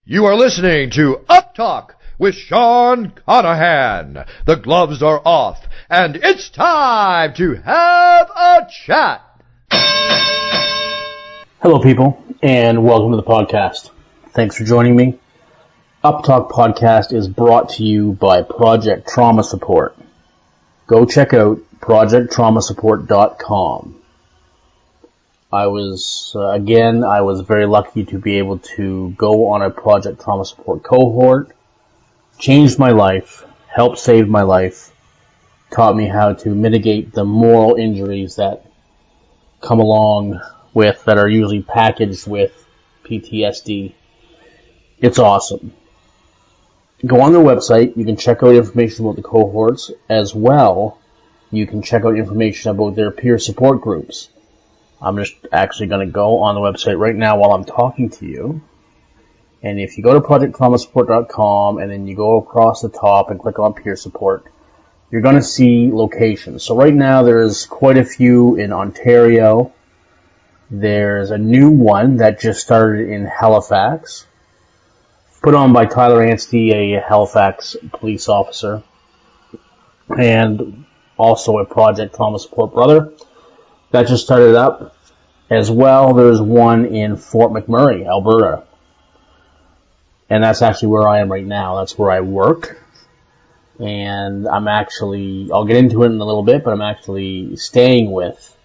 You are listening to UpTalk with Sean Conahan. The gloves are off, and it's time to have a chat. Hello, people, and welcome to the podcast. Thanks for joining me. UpTalk podcast is brought to you by Project Trauma Support. Go check out projecttraumasupport.com. I was very lucky to be able to go on a Project Trauma Support cohort, changed my life, helped save my life, taught me how to mitigate the moral injuries that come along with, that are usually packaged with PTSD. It's awesome. Go on their website, you can check out information about the cohorts, as well you can check out information about their peer support groups. I'm just actually going to go on the website right now while I'm talking to you. And if you go to projecttraumasupport.com and then you go across the top and click on peer support, you're going to see locations. So right now there's quite a few in Ontario. There's a new one that just started in Halifax, put on by Tyler Anstey, a Halifax police officer, and also a Project Trauma Support brother. That just started up. As well, there's one in Fort McMurray, Alberta. And that's actually where I am right now. That's where I work. And I'll get into it in a little bit, but I'm actually staying with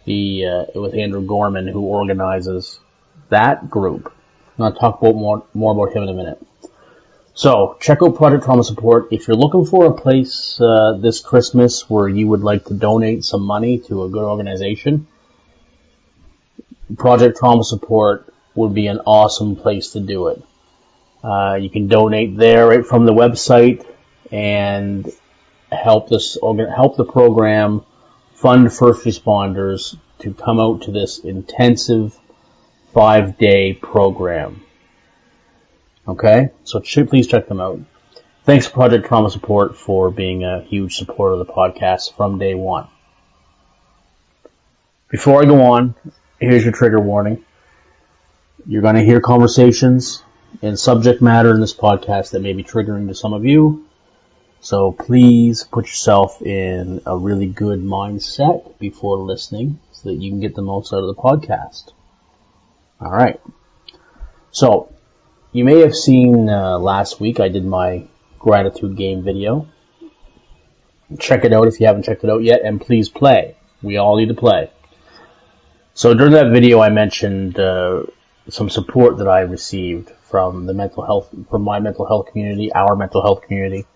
Andrew Gorman, who organizes that group. I'm going to talk about more about him in a minute. So, check out Project Trauma Support. If you're looking for a place this Christmas where you would like to donate some money to a good organization, Project Trauma Support would be an awesome place to do it. You can donate there right from the website and help the program fund first responders to come out to this intensive 5-day program. Okay, so please check them out. Thanks, Project Trauma Support, for being a huge supporter of the podcast from day one. Before I go on, here's your trigger warning. You're going to hear conversations and subject matter in this podcast that may be triggering to some of you. So please put yourself in a really good mindset before listening so that you can get the most out of the podcast. All right. So, you may have seen last week I did my gratitude game video. Check it out if you haven't checked it out yet, and please play. We all need to play. So during that video I mentioned some support that I received from my mental health community, our mental health community,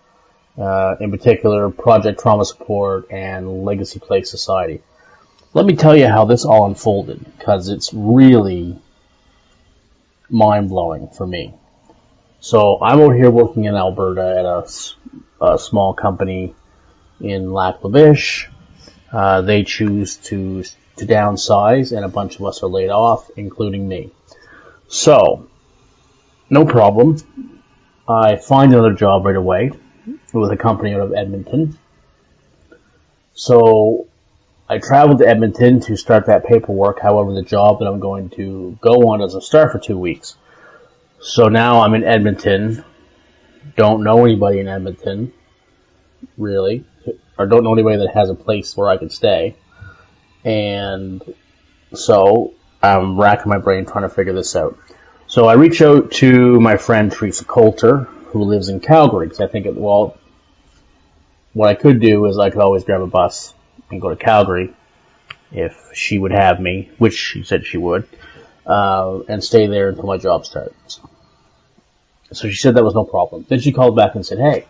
in particular Project Trauma Support and Legacy Place Society. Let me tell you how this all unfolded, because it's really mind-blowing for me. So I'm out here working in Alberta at a small company in Lac La Biche. They choose to downsize, and a bunch of us are laid off, including me. So, no problem. I find another job right away with a company out of Edmonton. So, I traveled to Edmonton to start that paperwork. However, the job that I'm going to go on doesn't start for 2 weeks. So now I'm in Edmonton. Don't know anybody in Edmonton, really. Or don't know anybody that has a place where I can stay. And so I'm racking my brain trying to figure this out. So I reach out to my friend Teresa Coulter, who lives in Calgary, because I think, what I could do is I could always grab a bus and go to Calgary if she would have me, which she said she would, and stay there until my job starts. So she said that was no problem. Then she called back and said, "Hey,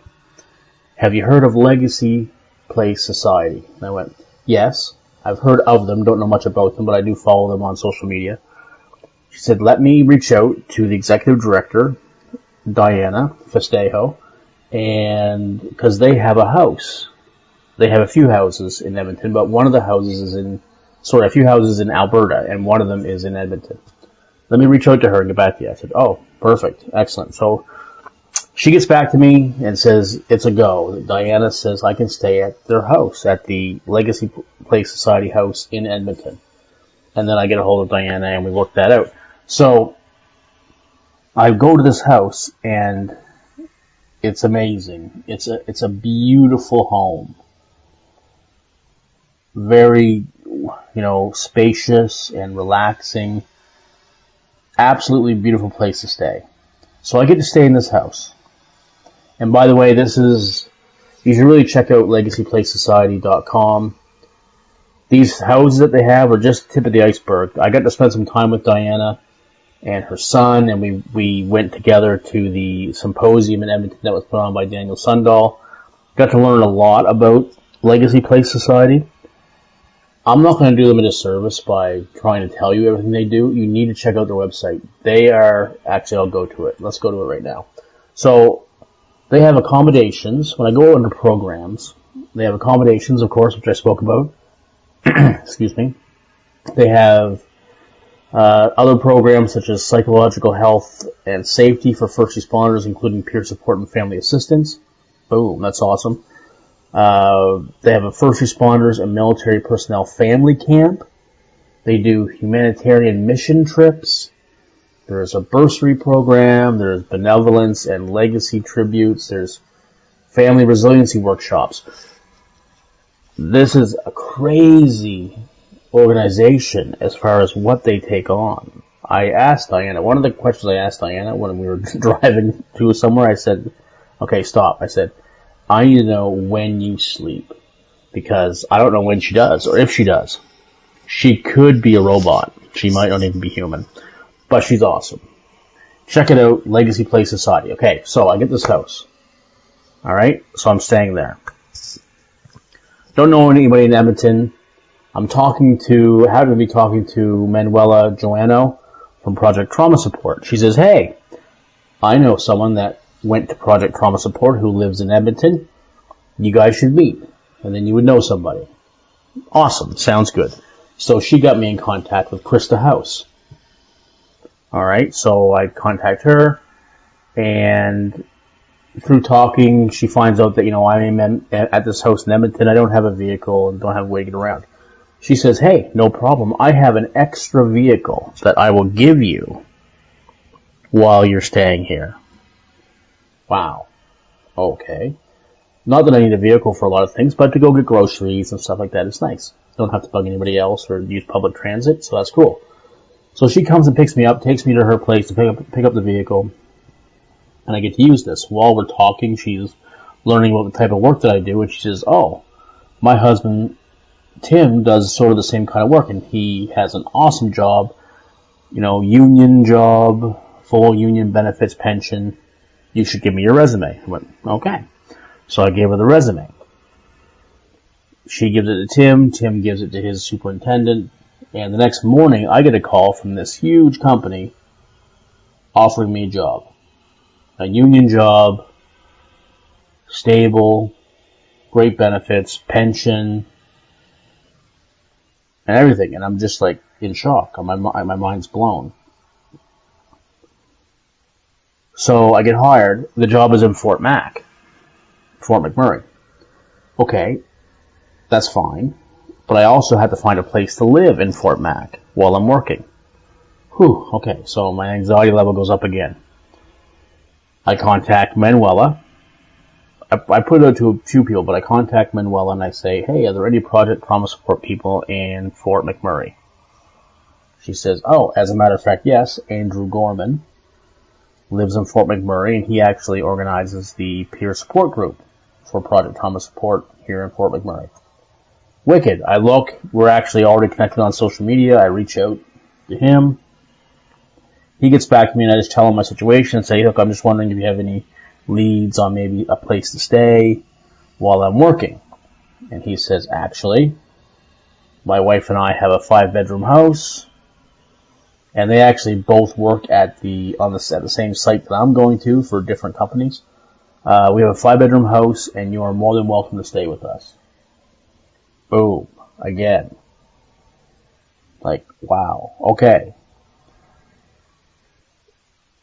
have you heard of Legacy Place Society?" And I went, "Yes, I've heard of them, don't know much about them, but I do follow them on social media." She said, "Let me reach out to the executive director, Diana Festejo, and because they have a house. They have a few houses in Edmonton, but one of the houses is a few houses in Alberta, and one of them is in Edmonton. Let me reach out to her and get back to you." I said, "Oh, perfect, excellent." So she gets back to me and says it's a go. Diana says I can stay at their house, at the Legacy Place Society house in Edmonton. And then I get a hold of Diana and we work that out. So I go to this house, and it's amazing. It's a beautiful home. Very, spacious and relaxing. Absolutely beautiful place to stay. So I get to stay in this house. And by the way, you should really check out legacyplacesociety.com. These houses that they have are just the tip of the iceberg. I got to spend some time with Diana and her son, and we went together to the symposium in Edmonton that was put on by Daniel Sundahl. Got to learn a lot about Legacy Place Society. I'm not going to do them a disservice by trying to tell you everything they do. You need to check out their website. I'll go to it. Let's go to it right now. So, they have accommodations. When I go into programs, they have accommodations, of course, which I spoke about. Excuse me. They have other programs such as psychological health and safety for first responders, including peer support and family assistance. Boom, that's awesome. They have a first responders and military personnel family camp. They do humanitarian mission trips. There's a bursary program. There's benevolence and legacy tributes. There's family resiliency workshops. This is a crazy organization as far as what they take on. I asked Diana, one of the questions I asked Diana when we were driving to somewhere, I said, okay, stop. I said, I need to know when you sleep, because I don't know when she does, or if she does. She could be a robot. She might not even be human, but she's awesome. Check it out, Legacy Place Society. Okay, so I get this house. Alright, so I'm staying there. Don't know anybody in Edmonton. I'm happened to be talking to Manuela Joanno from Project Trauma Support. She says, hey, I know someone that went to Project Trauma Support who lives in Edmonton. You guys should meet, and then you would know somebody. Awesome, sounds good. So she got me in contact with Krista House. Alright, so I contact her, and through talking, she finds out that, I'm at this house in Edmonton. I don't have a vehicle and don't have a way to get around. She says, hey, no problem. I have an extra vehicle that I will give you while you're staying here. Wow. Okay. Not that I need a vehicle for a lot of things, but to go get groceries and stuff like that, it's nice. Don't have to bug anybody else or use public transit, so that's cool. So she comes and picks me up, takes me to her place to pick up the vehicle, and I get to use this. While we're talking, she's learning about the type of work that I do, and she says, oh, my husband, Tim, does sort of the same kind of work, and he has an awesome job, union job, full union benefits, pension. You should give me your resume. I went, okay. So I gave her the resume. She gives it to Tim. Tim gives it to his superintendent. And the next morning, I get a call from this huge company offering me a job. A union job, stable, great benefits, pension, and everything. And I'm just like in shock. My mind's blown. So I get hired. The job is in Fort McMurray. Okay, that's fine. But I also had to find a place to live in Fort Mac while I'm working. Whew, okay, so my anxiety level goes up again. I contact Manuela. I put it out to a few people, but I contact Manuela and I say, hey, are there any Project Trauma Support people in Fort McMurray? She says, oh, as a matter of fact, yes, Andrew Gorman lives in Fort McMurray, and he actually organizes the peer support group for Project Trauma Support here in Fort McMurray. Wicked. I look, we're actually already connected on social media. I reach out to him. He gets back to me, and I just tell him my situation and say, look, I'm just wondering if you have any leads on maybe a place to stay while I'm working. And he says, actually, my wife and I have a 5-bedroom house, and they actually both work at the same site that I'm going to for different companies. We have a 5-bedroom house, and you are more than welcome to stay with us. Boom. Again. Like, wow. Okay.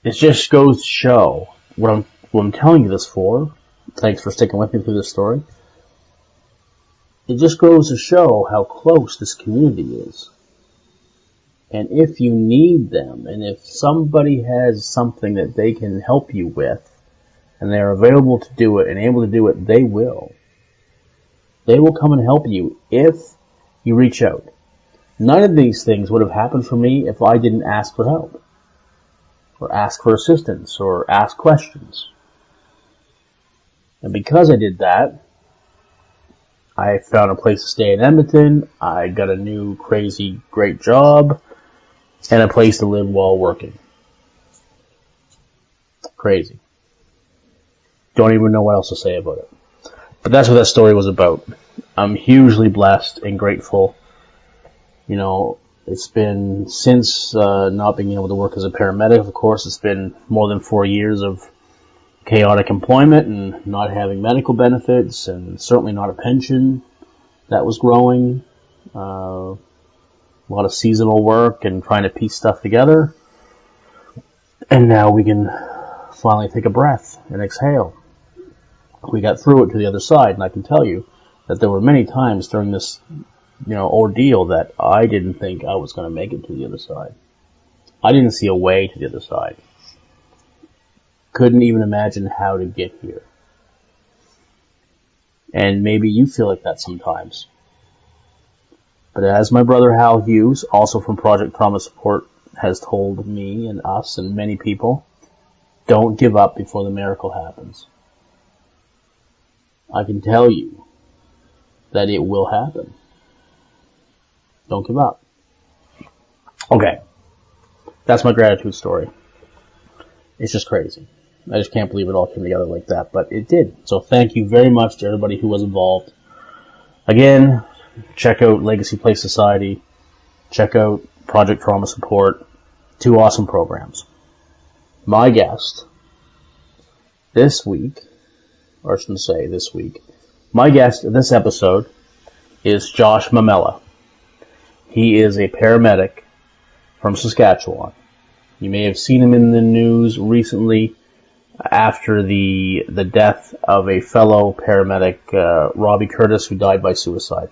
It just goes to show what I'm telling you this for. Thanks for sticking with me through this story. It just goes to show how close this community is. And if you need them, and if somebody has something that they can help you with, and they're available to do it and able to do it, they will. They will come and help you if you reach out. None of these things would have happened for me if I didn't ask for help, or ask for assistance, or ask questions. And because I did that, I found a place to stay in Edmonton, I got a new crazy great job, and a place to live while working. Crazy. Don't even know what else to say about it. But that's what that story was about. I'm hugely blessed and grateful. You know, it's been, since not being able to work as a paramedic, of course, it's been more than 4 years of chaotic employment and not having medical benefits, and certainly not a pension that was growing. A lot of seasonal work and trying to piece stuff together. And now we can finally take a breath and exhale. We got through it to the other side, and I can tell you that there were many times during this, ordeal that I didn't think I was going to make it to the other side. I didn't see a way to the other side. Couldn't even imagine how to get here. And maybe you feel like that sometimes. But as my brother Hal Hughes, also from Project Trauma Support, has told me and us and many people, don't give up before the miracle happens. I can tell you that it will happen. Don't give up. Okay. That's my gratitude story. It's just crazy. I just can't believe it all came together like that, but it did. So thank you very much to everybody who was involved. Again, check out Legacy Place Society. Check out Project Trauma Support. 2 awesome programs. My guest this week, or I shouldn't say this week, my guest in this episode is Josh Mamela. He is a paramedic from Saskatchewan. You may have seen him in the news recently after the death of a fellow paramedic, Robbie Curtis, who died by suicide.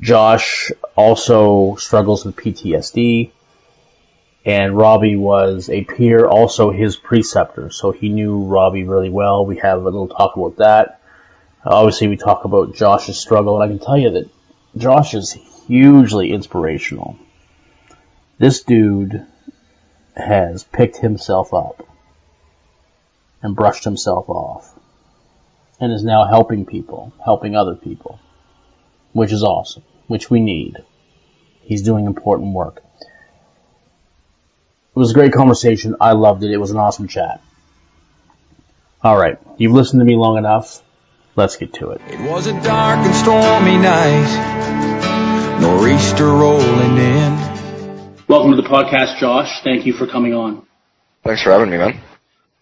Josh also struggles with PTSD, and Robbie was a peer, also his preceptor, so he knew Robbie really well. We have a little talk about that. Obviously, we talk about Josh's struggle, and I can tell you that Josh is hugely inspirational. This dude has picked himself up and brushed himself off, and is now helping people, helping other people, which is awesome, which we need. He's doing important work. It was a great conversation. I loved it. It was an awesome chat. Alright, you've listened to me long enough. Let's get to it. It was a dark and stormy night, nor'easter rolling in. Welcome to the podcast, Josh. Thank you for coming on. Thanks for having me, man.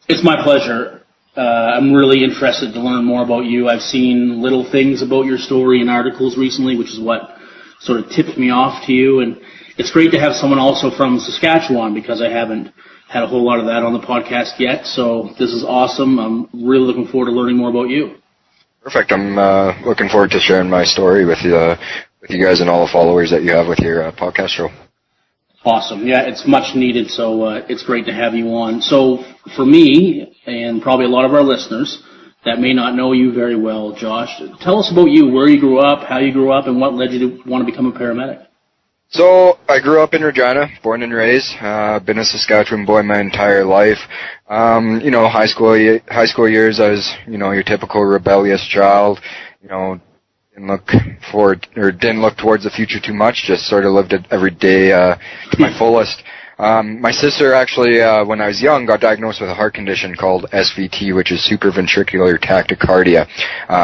It's my pleasure. I'm really interested to learn more about you. I've seen little things about your story in articles recently, which is what sort of tipped me off to you. And it's great to have someone also from Saskatchewan, because I haven't had a whole lot of that on the podcast yet. So this is awesome. I'm really looking forward to learning more about you. Perfect. I'm looking forward to sharing my story with you guys and all the followers that you have with your podcast show. Awesome. Yeah, it's much needed, so it's great to have you on. So for me, and probably a lot of our listeners that may not know you very well, Josh, tell us about you, where you grew up, how you grew up, and what led you to want to become a paramedic. So I grew up in Regina, born and raised. Been a Saskatchewan boy my entire life. High school years, I was, your typical rebellious child. Didn't look towards the future too much. Just sort of lived it every day to my fullest. My sister actually, when I was young, got diagnosed with a heart condition called SVT, which is supraventricular tachycardia,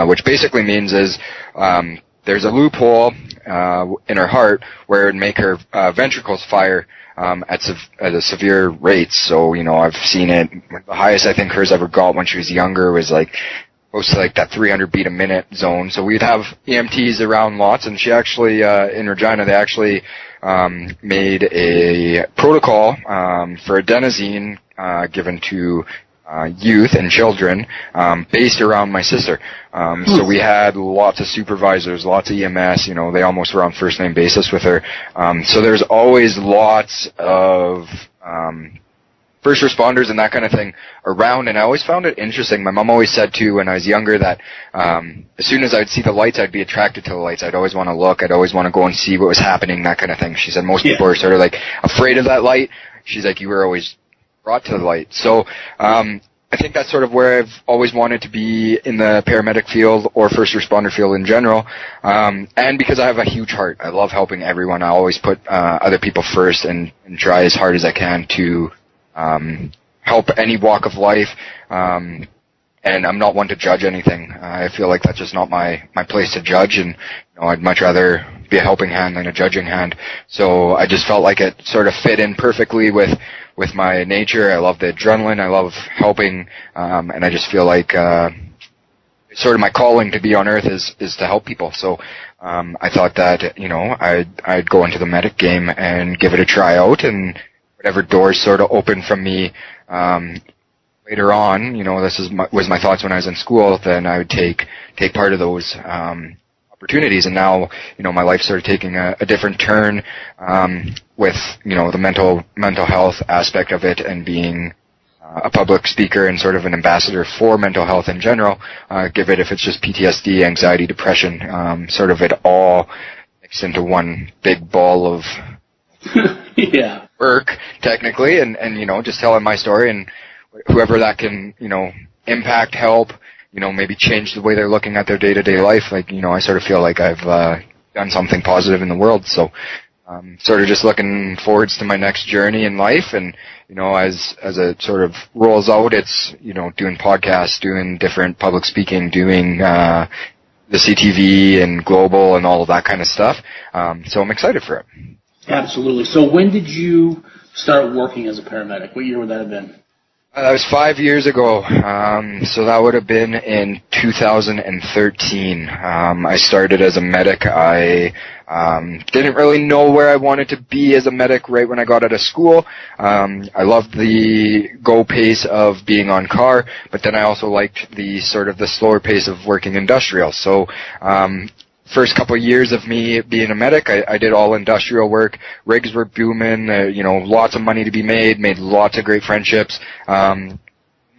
which basically means is there's a loophole in her heart where it would make her ventricles fire at a severe rates. So, I've seen it. The highest I think hers ever got when she was younger was close to that 300 beat a minute zone. So we'd have EMTs around lots, and she actually, in Regina, they actually made a protocol for adenosine given to youth and children based around my sister. So we had lots of supervisors, lots of EMS, they almost were on first name basis with her. So there's always lots of first responders and that kind of thing around, and I always found it interesting. My mom always said too when I was younger that as soon as I'd see the lights, I'd be attracted to the lights. I'd always want to look. I'd always want to go and see what was happening, that kind of thing. She said most people are sort of like afraid of that light. She's like, you were always brought to the light. So I think that's sort of where I've always wanted to be in the paramedic field or first responder field in general. And because I have a huge heart, I love helping everyone. I always put other people first and try as hard as I can to help any walk of life. And I'm not one to judge anything. I feel like that's just not my place to judge, and I'd much rather be a helping hand than a judging hand. So I just felt like it sort of fit in perfectly with my nature. I love the adrenaline. I love helping, and I just feel like sort of my calling to be on Earth is to help people. So I thought that I'd go into the medic game and give it a try out, and whatever doors sort of opened from me later on, this was my thoughts when I was in school, then I would take part of those opportunities. And now, my life started taking a different turn with, the mental health aspect of it, and being a public speaker and sort of an ambassador for mental health in general. Give it, if it's just PTSD, anxiety, depression, sort of it all mixed into one big ball of work, technically, and just telling my story, and whoever that can, impact, help, maybe change the way they're looking at their day-to-day life. Like, I sort of feel like I've done something positive in the world. So sort of just looking forwards to my next journey in life. And, as it sort of rolls out, it's, doing podcasts, doing different public speaking, doing the CTV and global and all of that kind of stuff. So I'm excited for it. Absolutely. So when did you start working as a paramedic? What year would that have been? That was 5 years ago, so that would have been in 2013. I started as a medic. I didn't really know where I wanted to be as a medic right when I got out of school. I loved the go pace of being on car, but then I also liked the sort of the slower pace of working industrial. So first couple of years of me being a medic, I did all industrial work. Rigs were booming, lots of money to be made lots of great friendships. When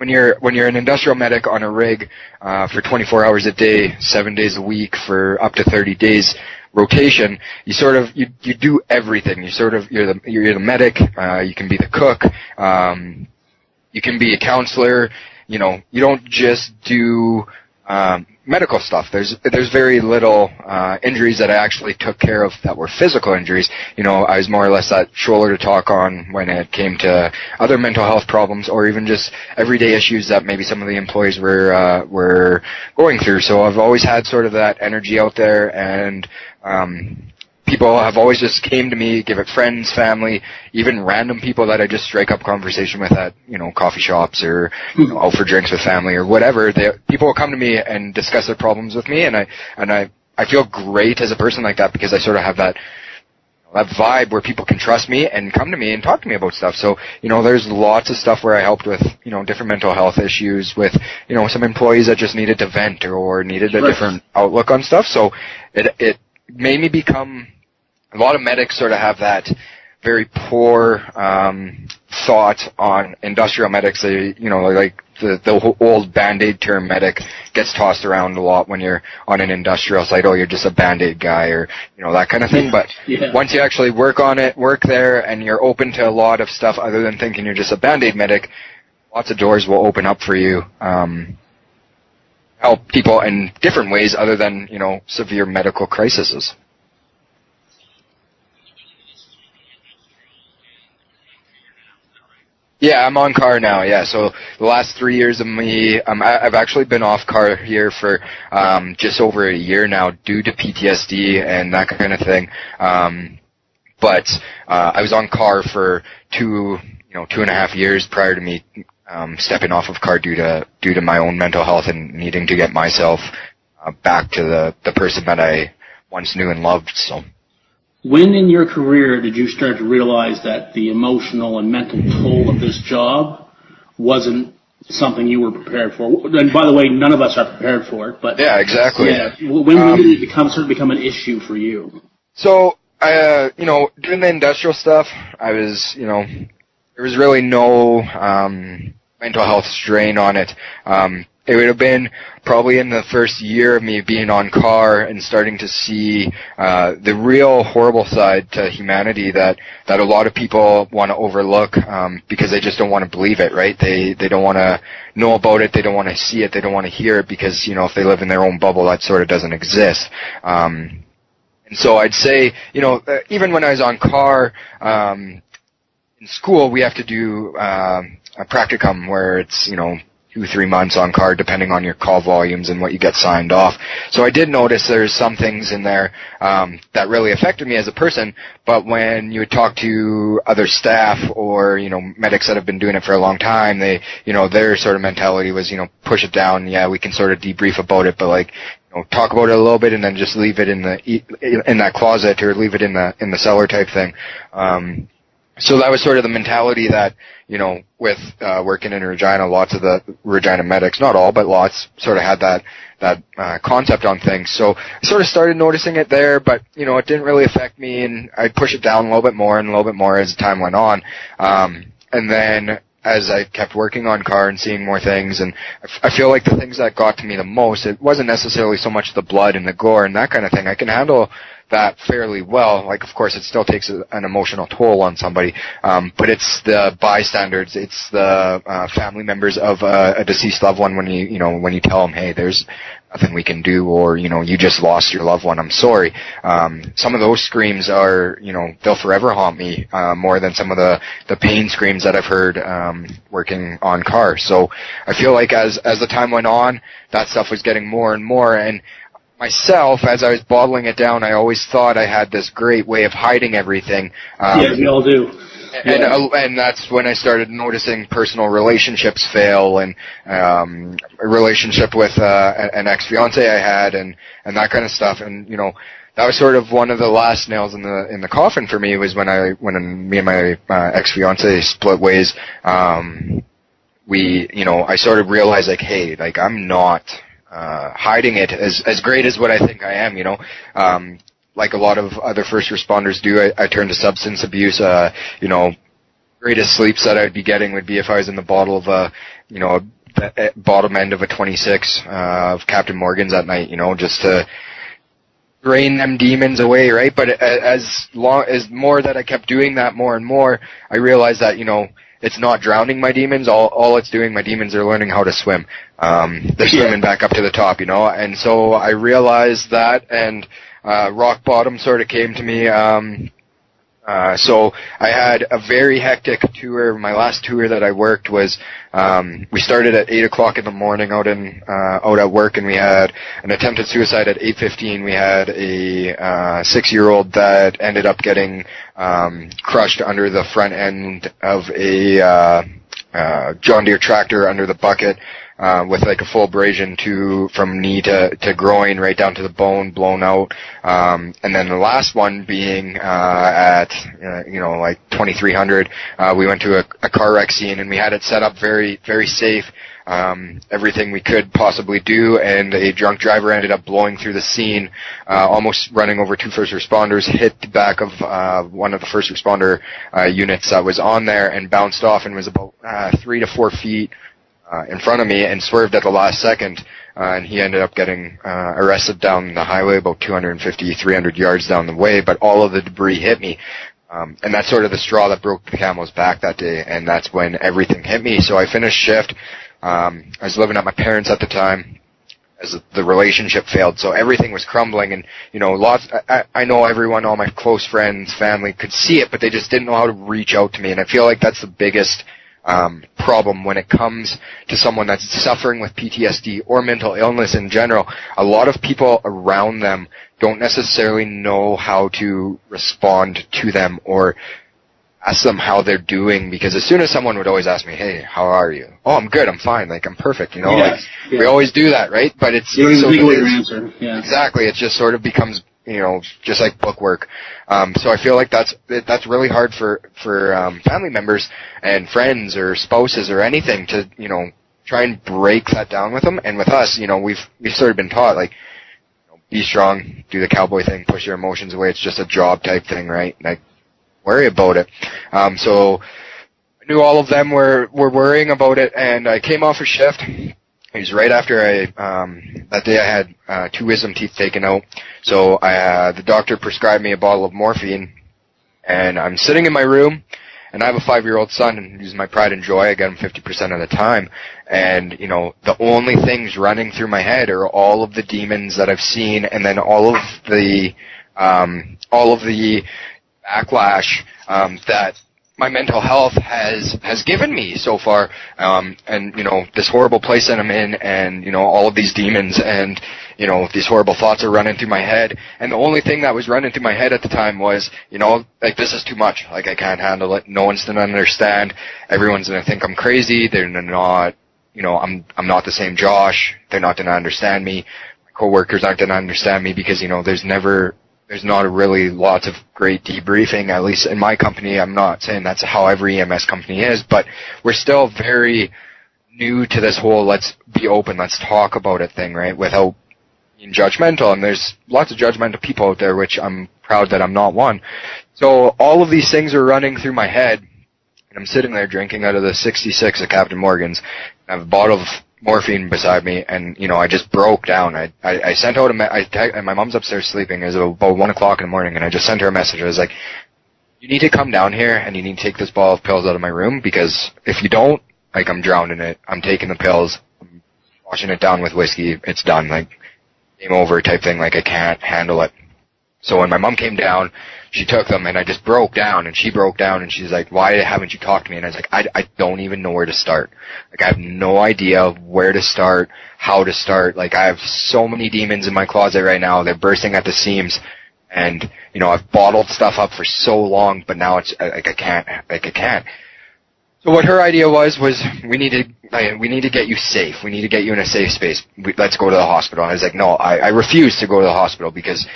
you're an industrial medic on a rig, for 24 hours a day, 7 days a week for up to 30 days rotation, you do everything. You're the medic, you can be the cook, you can be a counselor, you don't just do, medical stuff. There's very little injuries that I actually took care of that were physical injuries. I was more or less that shoulder to talk on when it came to other mental health problems, or even just everyday issues that maybe some of the employees were going through. So I've always had sort of that energy out there, and people have always just came to me, give it friends, family, even random people that I just strike up conversation with at, coffee shops or, out for drinks with family or whatever. People will come to me and discuss their problems with me, and I feel great as a person like that, because I sort of have that vibe where people can trust me and come to me and talk to me about stuff. So, there's lots of stuff where I helped with, different mental health issues with, some employees that just needed to vent or needed a different outlook on stuff. So it made me become, a lot of medics sort of have that very poor thought on industrial medics. They, like the old Band-Aid term medic gets tossed around a lot when you're on an industrial site. Oh, you're just a Band-Aid guy, or that kind of thing. But once you actually work on it, work there, and you're open to a lot of stuff other than thinking you're just a Band-Aid medic, lots of doors will open up for you. Help people in different ways other than severe medical crises. Yeah, I'm on car now, yeah. So the last 3 years of me, I've actually been off car here for just over a year now due to PTSD and that kind of thing. But I was on car for 2.5 years prior to me stepping off of car due to my own mental health and needing to get myself back to the person that I once knew and loved, so. When in your career did you start to realize that the emotional and mental toll of this job wasn't something you were prepared for. And by the way, none of us are prepared for it. But yeah, exactly. Yeah, when did it become an issue for you? So, doing the industrial stuff, I was, there was really no mental health strain on it. It would have been probably in the first year of me being on car and starting to see the real horrible side to humanity that a lot of people want to overlook because they just don't want to believe it, right? They don't want to know about it, they don't want to see it, they don't want to hear it because, if they live in their own bubble, that sort of doesn't exist. And so I'd say, even when I was on car, in school we have to do a practicum where it's, 2-3 months on car depending on your call volumes and what you get signed off. So I did notice there's some things in there that really affected me as a person, but when you would talk to other staff or, medics that have been doing it for a long time, they, their sort of mentality was, push it down, yeah, we can sort of debrief about it, but like, talk about it a little bit and then just leave it in that closet or leave it in the cellar type thing. So that was sort of the mentality that, with working in Regina, lots of the Regina medics, not all, but lots, sort of had that concept on things. So I sort of started noticing it there, but, it didn't really affect me, and I'd push it down a little bit more and a little bit more as time went on. And then as I kept working on car and seeing more things, and I feel like the things that got to me the most, it wasn't necessarily so much the blood and the gore and that kind of thing. I can handle that fairly well. Like, of course, it still takes an emotional toll on somebody, but it's the bystanders, it's the family members of a deceased loved one when you tell them, hey, there's nothing we can do, or, you just lost your loved one, I'm sorry. Some of those screams are, they'll forever haunt me, more than some of the pain screams that I've heard, working on cars. So I feel like as the time went on, that stuff was getting more and more, and myself, as I was bottling it down, I always thought I had this great way of hiding everything. Yeah, we all do. And that's when I started noticing personal relationships fail, and a relationship with an ex-fiance I had, and that kind of stuff. And that was sort of one of the last nails in the coffin for me, was when me and my ex-fiance split ways. I sort of realized, like, hey, like, I'm not hiding it as great as what I think I am, like a lot of other first responders do. I turned to substance abuse. Greatest sleeps that I'd be getting would be if I was in the bottle of the bottom end of a 26 of Captain Morgan's at night, just to drain them demons away, right? But as more that I kept doing that more and more, I realized that, it's not drowning my demons. All it's doing, my demons are learning how to swim. They're swimming back up to the top, and so I realized that, and rock bottom sort of came to me. So I had a very hectic tour. My last tour that I worked was, we started at 8 o'clock in the morning out at work, and we had an attempted suicide at 8:15. We had a 6-year-old that ended up getting crushed under the front end of a John Deere tractor under the bucket, with like a full abrasion from knee to groin right down to the bone, blown out. And then the last one being at like 2300, we went to a car wreck scene, and we had it set up very, very safe. Everything we could possibly do, and a drunk driver ended up blowing through the scene, almost running over 2 first responders, hit the back of one of the first responder units that was on there, and bounced off and was about 3 to 4 feet in front of me, and swerved at the last second, and he ended up getting arrested down the highway about 250, 300 yards down the way, but all of the debris hit me. And that's sort of the straw that broke the camel's back that day, and that's when everything hit me. So I finished shift. I was living at my parents at the time, as the relationship failed, so everything was crumbling, and I know everyone, all my close friends, family could see it, but they just didn't know how to reach out to me, and I feel like that's the biggest problem when it comes to someone that's suffering with PTSD or mental illness in general. A lot of people around them don't necessarily know how to respond to them or ask them how they're doing, because as soon as someone would always ask me, hey, how are you? Oh, I'm good, I'm fine, like, I'm perfect, we always do that, right? But it's you don't even think your answer. Yeah. Exactly, it just sort of becomes, just like bookwork. So I feel like that's really hard for family members and friends or spouses or anything to, try and break that down with them. And with us, we've sort of been taught, like, be strong, do the cowboy thing, push your emotions away. It's just a job type thing, right? Like, worry about it. So I knew all of them were worrying about it, and I came off a shift. It was right after that day I had 2 wisdom teeth taken out. So the doctor prescribed me a bottle of morphine, and I'm sitting in my room, and I have a 5-year-old son who's my pride and joy. I get him 50% of the time. And, the only things running through my head are all of the demons that I've seen, and then all of the backlash that my mental health has given me so far, and this horrible place that I'm in, and all of these demons, and these horrible thoughts are running through my head. And the only thing that was running through my head at the time was, like, this is too much. Like, I can't handle it. No one's gonna understand. Everyone's gonna think I'm crazy. They're not, I'm not the same Josh. They're not gonna understand me. My coworkers aren't gonna understand me because there's not really lots of great debriefing, at least in my company. I'm not saying that's how every EMS company is, but we're still very new to this whole let's be open, let's talk about it thing, right, without being judgmental. And there's lots of judgmental people out there, which I'm proud that I'm not one. So all of these things are running through my head, and I'm sitting there drinking out of the 66 at Captain Morgan's. I have a bottle of morphine beside me, and I just broke down. I sent out and my mom's upstairs sleeping. It was about 1 o'clock in the morning, and I just sent her a message. I was like, you need to come down here, and you need to take this bottle of pills out of my room, because if you don't, like, I'm drowning it. I'm taking the pills, I'm washing it down with whiskey. It's done, like, game over type thing. Like, I can't handle it. So when my mom came down, she took them, and I just broke down, and she broke down, and she's like, why haven't you talked to me? And I was like, I don't even know where to start. Like, I have no idea where to start, how to start. Like, I have so many demons in my closet right now. They're bursting at the seams. And, I've bottled stuff up for so long, but now it's, I can't. So what her idea was we need to get you safe. We need to get you in a safe space. Let's go to the hospital. And I was like, no, I refuse to go to the hospital, because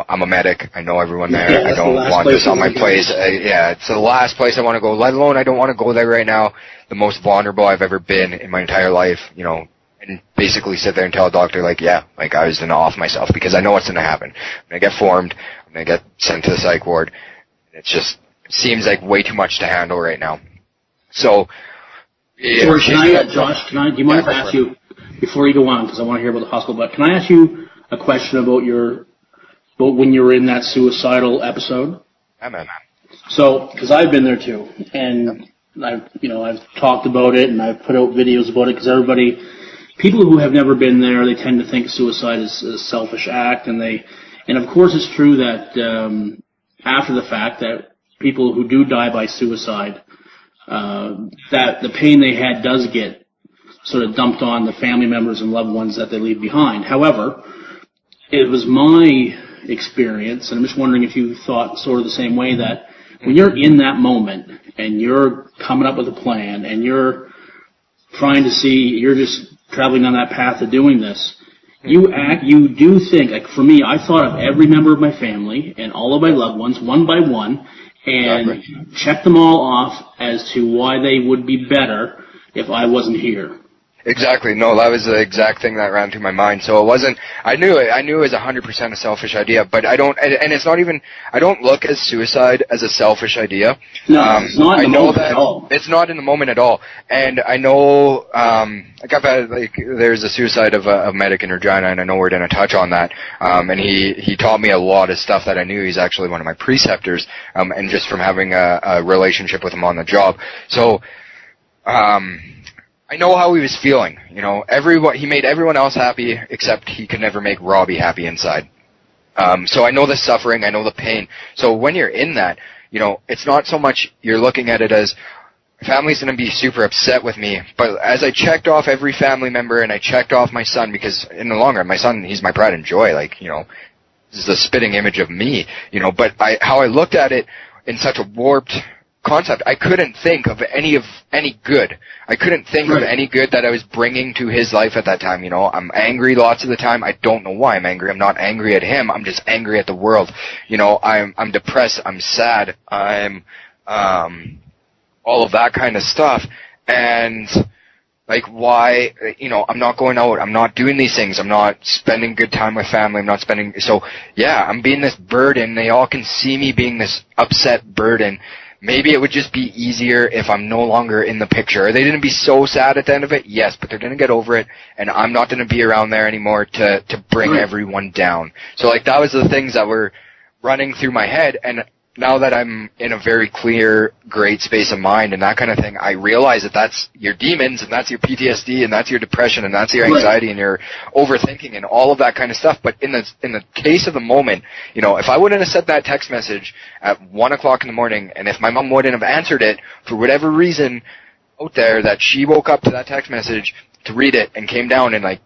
I'm a medic. I know everyone there. Yeah, I don't want this on my place. It's the last place I want to go, let alone I don't want to go there right now. The most vulnerable I've ever been in my entire life, and basically sit there and tell a doctor, like, I was going to off myself, because I know what's going to happen. I'm going to get formed. I'm going to get sent to the psych ward. It seems like way too much to handle right now. So, George, Josh, do you mind if I ask you, before you go on, because I want to hear about the hospital, but can I ask you a question about when you were in that suicidal episode? Yeah, man. So, because I've been there too, and I've talked about it, and I've put out videos about it, because people who have never been there, they tend to think suicide is a selfish act, and of course it's true that after the fact, that people who do die by suicide, that the pain they had does get sort of dumped on the family members and loved ones that they leave behind. However, it was my experience, and I'm just wondering if you thought sort of the same way, that when you're in that moment and you're coming up with a plan and you're trying to see, you're just traveling down that path of doing this, you do think, like for me, I thought of every member of my family and all of my loved ones one by one, and check them all off as to why they would be better if I wasn't here. Exactly. No, that was the exact thing that ran through my mind. So it wasn't, I knew it was 100% a selfish idea, but I don't, and it's not even, I don't look at suicide as a selfish idea. No, it's not in the moment at all. It's not in the moment at all. And I know, there's a suicide of a medic in Regina, and I know we're going to touch on that. And he taught me a lot of stuff that I knew. He's actually one of my preceptors, and just from having a relationship with him on the job. So, I know how he was feeling. He made everyone else happy, except he could never make Robbie happy inside. So I know the suffering, I know the pain. So when you're in that, it's not so much you're looking at it as family's going to be super upset with me. But as I checked off every family member, and I checked off my son, because in the long run, my son, he's my pride and joy. Like, this is a spitting image of me. But how I looked at it in such a warped concept, I couldn't think of any good. I couldn't think of any good that I was bringing to his life at that time. I'm angry lots of the time. I don't know why I'm angry. I'm not angry at him. I'm just angry at the world. I'm depressed. I'm sad. I'm all of that kind of stuff. And Like, why, I'm not going out, I'm not doing these things, I'm not spending good time with family, so, yeah, I'm being this burden, they all can see me being this upset burden. Maybe it would just be easier if I'm no longer in the picture. Are they going to be so sad at the end of it? Yes, but they're going to get over it, and I'm not going to be around there anymore to bring everyone down. So, like, that was the things that were running through my head, and now that I'm in a very clear, great space of mind and that kind of thing, I realize that that's your demons and that's your PTSD and that's your depression and that's your anxiety and your overthinking and all of that kind of stuff. But in the case of the moment, if I wouldn't have sent that text message at 1 o'clock in the morning, and if my mom wouldn't have answered it for whatever reason out there, that she woke up to that text message to read it and came down in like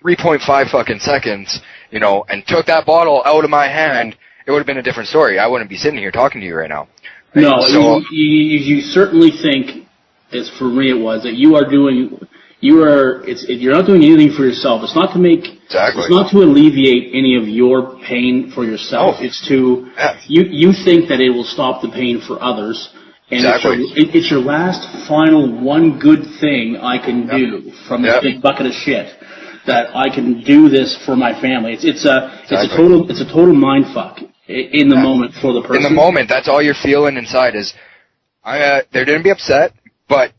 3.5 fucking seconds, and took that bottle out of my hand, it would have been a different story. I wouldn't be sitting here talking to you right now. Right? No, so, you certainly think, as for me it was, that you're not doing anything for yourself. It's not to it's not to alleviate any of your pain for yourself. No. It's to, you think that it will stop the pain for others. And it's your last final one good thing I can do from this big bucket of shit. That I can do this for my family. It's a total mind fuck in the moment for the person. In the moment, that's all you're feeling inside is, they're going to be upset, but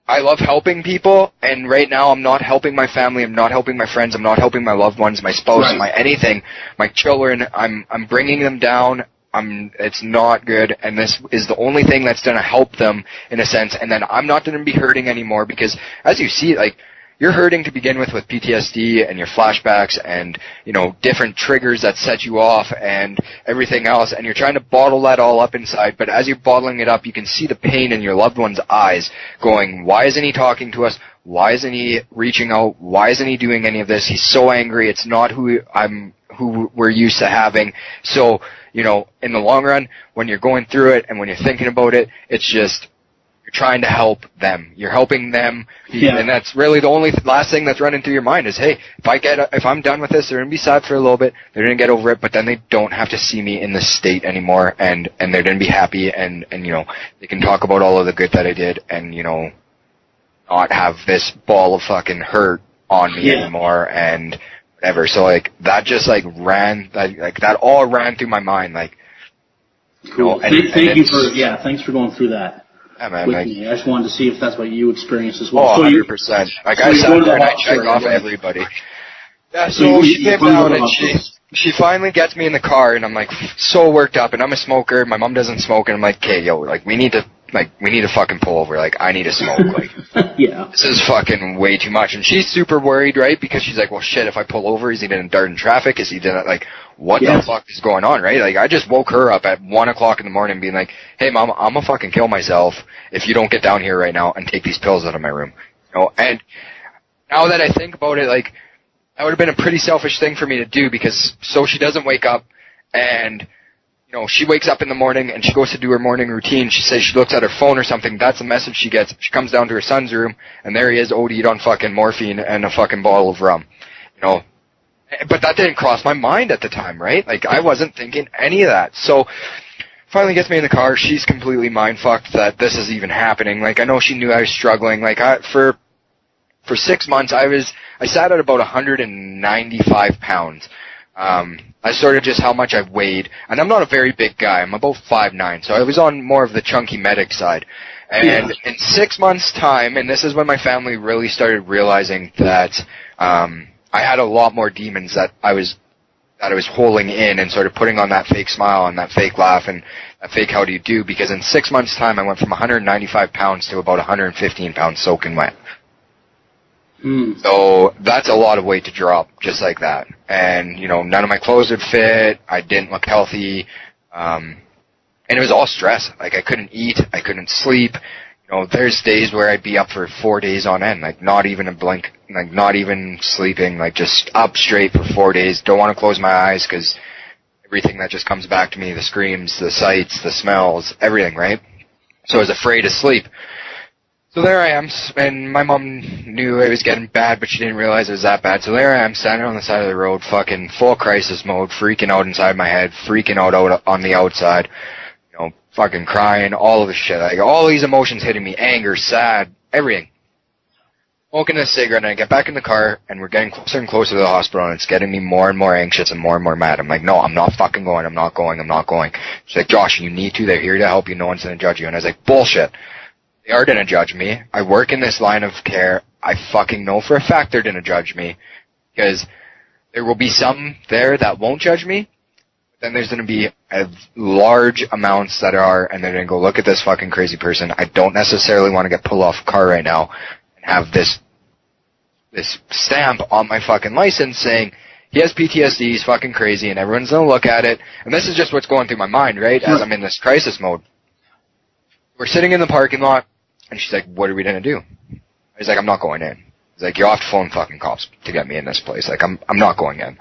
I love helping people, and right now I'm not helping my family, I'm not helping my friends, I'm not helping my loved ones, my spouse, my anything, my children. I'm bringing them down. It's not good, and this is the only thing that's going to help them in a sense. And then I'm not going to be hurting anymore because, as you see, like, you're hurting to begin with PTSD and your flashbacks and, different triggers that set you off and everything else, and you're trying to bottle that all up inside, but as you're bottling it up, you can see the pain in your loved one's eyes going, why isn't he talking to us? Why isn't he reaching out? Why isn't he doing any of this? He's so angry. It's not who we're used to having. So, in the long run, when you're going through it and when you're thinking about it, it's just, trying to help them. You're helping them, and that's really the only last thing that's running through your mind is, hey, if I'm done with this, they're gonna be sad for a little bit, they're gonna get over it, but then they don't have to see me in this state anymore, and they're gonna be happy, and they can talk about all of the good that I did, and not have this ball of fucking hurt on me anymore, and whatever. So like that just like that all ran through my mind, like. Cool. Thanks for going through that. Yeah, man, I just wanted to see if that's what you experienced as well. Oh, 100%. Like, I sat there and I checked off everybody. Yeah, so she came down and she finally gets me in the car, and I'm like so worked up, and I'm a smoker. My mom doesn't smoke, and I'm like, okay, like we need to fucking pull over. Like, I need to smoke. Like, this is fucking way too much. And she's super worried, right? Because she's like, well, shit, if I pull over, is he gonna dart in traffic? Is he gonna, like, what the fuck is going on, right? Like, I just woke her up at 1 o'clock in the morning being like, hey, Mom, I'm gonna fucking kill myself if you don't get down here right now and take these pills out of my room. And now that I think about it, like, that would have been a pretty selfish thing for me to do, because so she doesn't wake up, and she wakes up in the morning and she goes to do her morning routine. She says she looks at her phone or something. That's the message she gets. She comes down to her son's room, and there he is, OD'd on fucking morphine and a fucking bottle of rum. But that didn't cross my mind at the time, right? Like, I wasn't thinking any of that. So, finally gets me in the car. She's completely mind-fucked that this is even happening. Like, I know she knew I was struggling. Like, for 6 months, I sat at about 195 pounds. I started just how much I weighed, and I'm not a very big guy. I'm about 5'9", so I was on more of the chunky medic side. And in 6 months' time, and this is when my family really started realizing that I had a lot more demons that I was holding in, and sort of putting on that fake smile and that fake laugh and that fake how do you do, because in 6 months' time I went from 195 pounds to about 115 pounds soaking wet. So that's a lot of weight to drop just like that. And, none of my clothes would fit, I didn't look healthy, and it was all stress. Like, I couldn't eat, I couldn't sleep. There's days where I'd be up for 4 days on end, like not even a blink, like not even sleeping, like just up straight for 4 days. Don't want to close my eyes because everything that just comes back to me, the screams, the sights, the smells, everything, right? So I was afraid to sleep. So there I am, and my mom knew it was getting bad, but she didn't realize it was that bad. So there I am, standing on the side of the road, fucking full crisis mode, freaking out inside my head, freaking out on the outside. Fucking crying, all of the shit. Like, all these emotions hitting me, anger, sad, everything. smoking a cigarette, and I get back in the car, and we're getting closer and closer to the hospital, and it's getting me more and more anxious and more mad. I'm like, no, I'm not fucking going. I'm not going. She's like, Josh, you need to. They're here to help you. No one's going to judge you. And I was like, bullshit. They are going to judge me. I work in this line of care. I fucking know for a fact they're going to judge me, because there will be some there that won't judge me. Then there's going to be large amounts that are, and they're going to go, look at this fucking crazy person. I don't necessarily want to get pulled off a car right now and have this stamp on my fucking license saying he has PTSD, he's fucking crazy, and everyone's going to look at it. And this is just what's going through my mind, right, as I'm in this crisis mode. We're sitting in the parking lot, and she's like, what are we going to do? I was like, I'm not going in. He's like, you'll have to phone fucking cops to get me in this place. Like, I'm not going in. And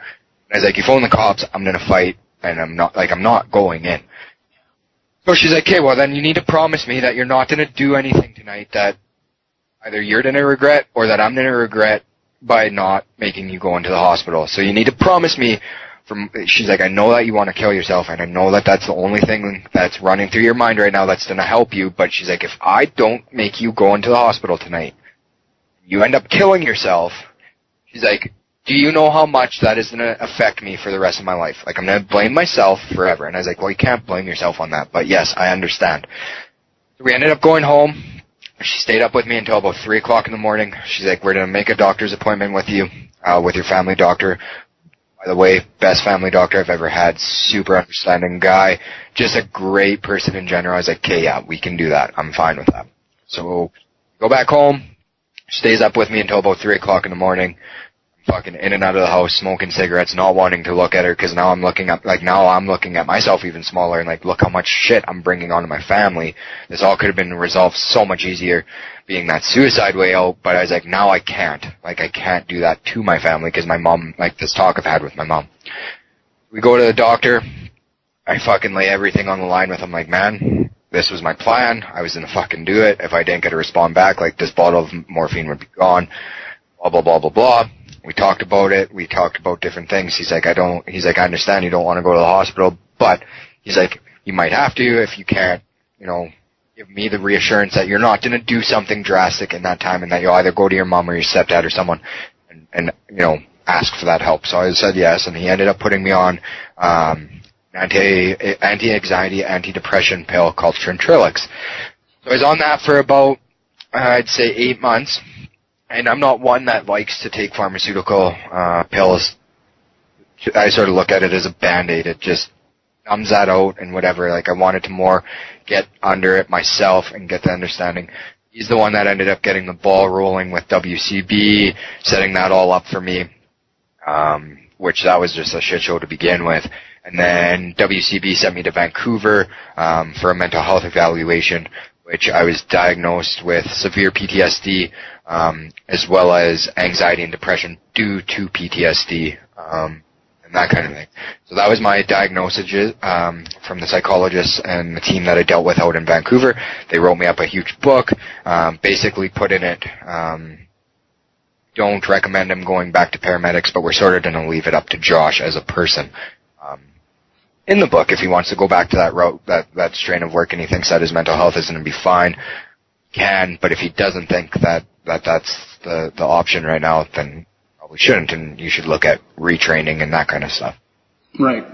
I was like, you phone the cops, I'm going to fight, and I'm not going in. So she's like, okay, well then you need to promise me that you're not going to do anything tonight that either you're going to regret or that I'm going to regret by not making you go into the hospital. So you need to promise me she's like, I know that you want to kill yourself, and I know that that's the only thing that's running through your mind right now that's going to help you, but she's like, if I don't make you go into the hospital tonight, you end up killing yourself, she's like, do you know how much that is going to affect me for the rest of my life? Like, I'm going to blame myself forever. And I was like, well, you can't blame yourself on that, but yes, I understand. So we ended up going home. She stayed up with me until about 3 o'clock in the morning. She's like, we're going to make a doctor's appointment with you, with your family doctor. By the way, best family doctor I've ever had. Super understanding guy. Just a great person in general. I was like, okay, yeah, we can do that. I'm fine with that. So, go back home. Stays up with me until about 3 o'clock in the morning. I'm fucking in and out of the house, smoking cigarettes, not wanting to look at her, because now I'm looking at myself even smaller, and like, look how much shit I'm bringing onto my family. This all could have been resolved so much easier being that suicide way out, but I was like, now I can't. Like, I can't do that to my family, because my mom, like this talk I've had with my mom. We go to the doctor. I fucking lay everything on the line with him, like, man, this was my plan. I was gonna fucking do it. If I didn't get a response back, like, this bottle of morphine would be gone. Blah, blah, blah, blah, blah. We talked about it. We talked about different things. He's like, I understand you don't want to go to the hospital, but he's like, you might have to if you can't, give me the reassurance that you're not going to do something drastic in that time, and that you'll either go to your mom or your stepdad or someone and ask for that help. So I said yes, and he ended up putting me on anti-anxiety, anti-depression pill called Trintrelix. So I was on that for about, I'd say 8 months. And I'm not one that likes to take pharmaceutical pills. I sort of look at it as a Band-Aid. It just numbs that out and whatever. Like, I wanted to more get under it myself and get the understanding. He's the one that ended up getting the ball rolling with WCB, setting that all up for me, which that was just a shit show to begin with. And then WCB sent me to Vancouver for a mental health evaluation, which I was diagnosed with severe PTSD, as well as anxiety and depression due to PTSD, and that kind of thing. So that was my diagnosis from the psychologists and the team that I dealt with out in Vancouver. They wrote me up a huge book, basically put in it, don't recommend him going back to paramedics, but we're sort of going to leave it up to Josh as a person. In the book, if he wants to go back to that route, that strain of work, and he thinks that his mental health is going to be fine, can. But if he doesn't think that's the option right now, then probably shouldn't, and you should look at retraining and that kind of stuff. Right.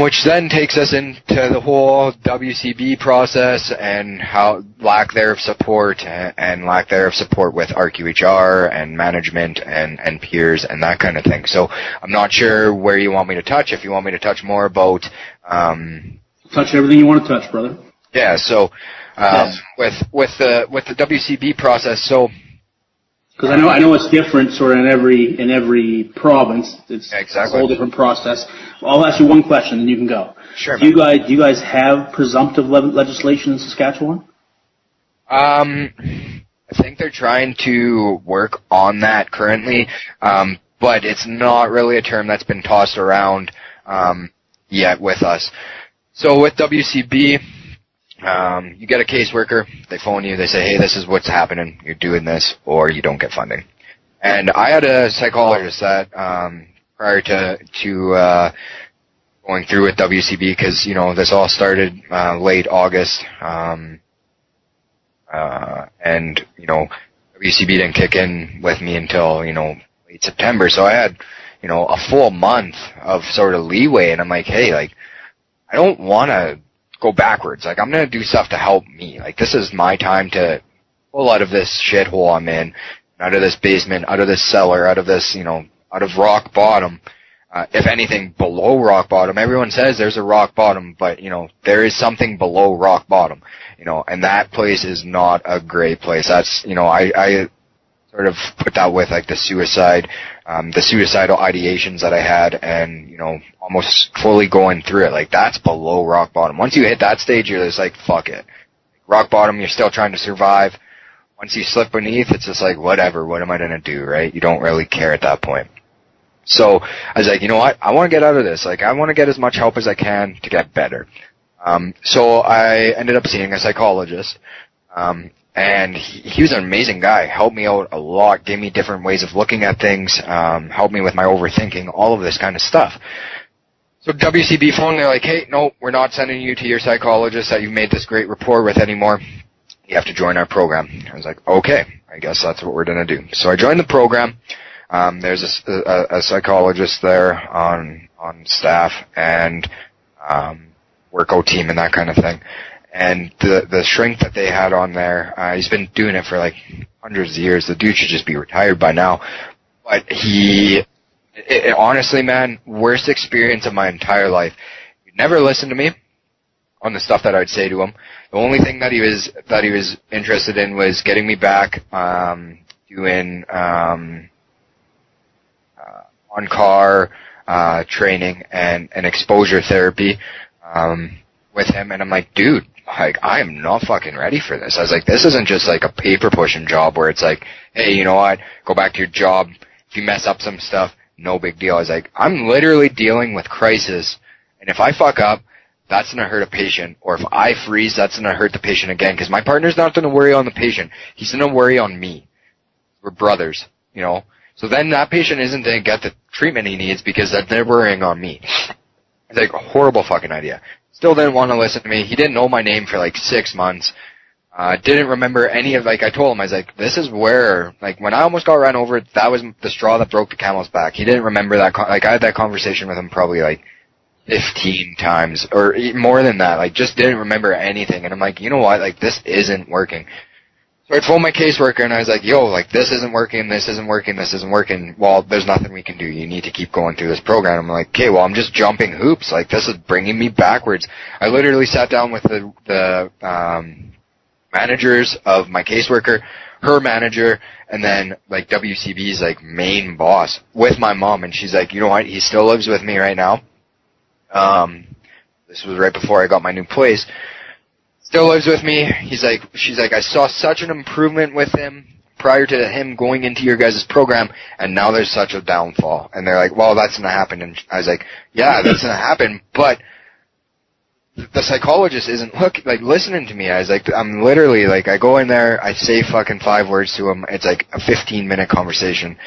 Which then takes us into the whole WCB process and how lack there of support and lack there of support with RQHR and management and peers and that kind of thing. So I'm not sure where you want me to touch. If you want me to touch more about touch everything you want to touch, brother. Yeah. So Yes. with the WCB process, so. Because I know it's different sort of in every province. It's exactly a whole different process. I'll ask you one question, and you can go. Sure. Do you guys have presumptive legislation in Saskatchewan? I think they're trying to work on that currently, but it's not really a term that's been tossed around yet with us. So with WCB. You get a caseworker, they phone you, they say, hey, this is what's happening, you're doing this, or you don't get funding. And I had a psychologist that, prior to going through with WCB, because, this all started, late August, and, WCB didn't kick in with me until, late September. So I had, a full month of sort of leeway, and I'm like, hey, like, I don't want to go backwards. Like, I'm going to do stuff to help me. Like, this is my time to pull out of this shithole I'm in, out of this basement, out of this cellar, out of this, out of rock bottom. If anything, below rock bottom. Everyone says there's a rock bottom, but, there is something below rock bottom, and that place is not a great place. That's, I sort of put that with, like, the suicidal ideations that I had and, almost fully going through it. Like, that's below rock bottom. Once you hit that stage, you're just like, fuck it. Rock bottom, you're still trying to survive. Once you slip beneath, it's just like, whatever, what am I going to do, right? You don't really care at that point. So I was like, you know what? I want to get out of this. Like, I want to get as much help as I can to get better. So I ended up seeing a psychologist. And he was an amazing guy. Helped me out a lot. Gave me different ways of looking at things. Helped me with my overthinking. All of this kind of stuff. So WCB phone, they're like, hey, no, we're not sending you to your psychologist that you made this great rapport with anymore. You have to join our program. I was like, okay, I guess that's what we're going to do. So I joined the program. There's a psychologist there on staff and workout team and that kind of thing. And the shrink that they had on there, he's been doing it for like hundreds of years. The dude should just be retired by now. But honestly, man, worst experience of my entire life. He'd never listen to me on the stuff that I'd say to him. The only thing that he was interested in was getting me back, doing on-car training and exposure therapy with him. And I'm like, dude, like, I am not fucking ready for this. I was like, this isn't just like a paper pushing job where it's like, hey, you know what, go back to your job. If you mess up some stuff, no big deal. I was like, I'm literally dealing with crisis, and if I fuck up, that's going to hurt a patient. Or if I freeze, that's going to hurt the patient again, because my partner's not going to worry on the patient. He's going to worry on me. We're brothers, So then that patient isn't going to get the treatment he needs because they're worrying on me. It's like a horrible fucking idea. Still didn't want to listen to me. He didn't know my name for like 6 months. Didn't remember any of, like, I told him, I was like, this is where, like, when I almost got run over, that was the straw that broke the camel's back. He didn't remember that, like, I had that conversation with him probably like 15 times, or more than that, like, just didn't remember anything. And I'm like, you know what, like, this isn't working. So I phoned my caseworker and I was like, yo, like, this isn't working, this isn't working, this isn't working. Well, there's nothing we can do. You need to keep going through this program. I'm like, okay, well, I'm just jumping hoops. Like, this is bringing me backwards. I literally sat down with the managers of my caseworker, her manager, and then, like, WCB's, like, main boss with my mom. And she's like, you know what, he still lives with me right now. This was right before I got my new place. Still lives with me. She's like, I saw such an improvement with him prior to him going into your guys' program, and now there's such a downfall. And they're like, well, that's going to happen. And I was like, yeah, that's going to happen, but the psychologist isn't listening to me. I was like, I'm literally, like, I go in there, I say fucking 5 words to him. It's like a 15-minute conversation,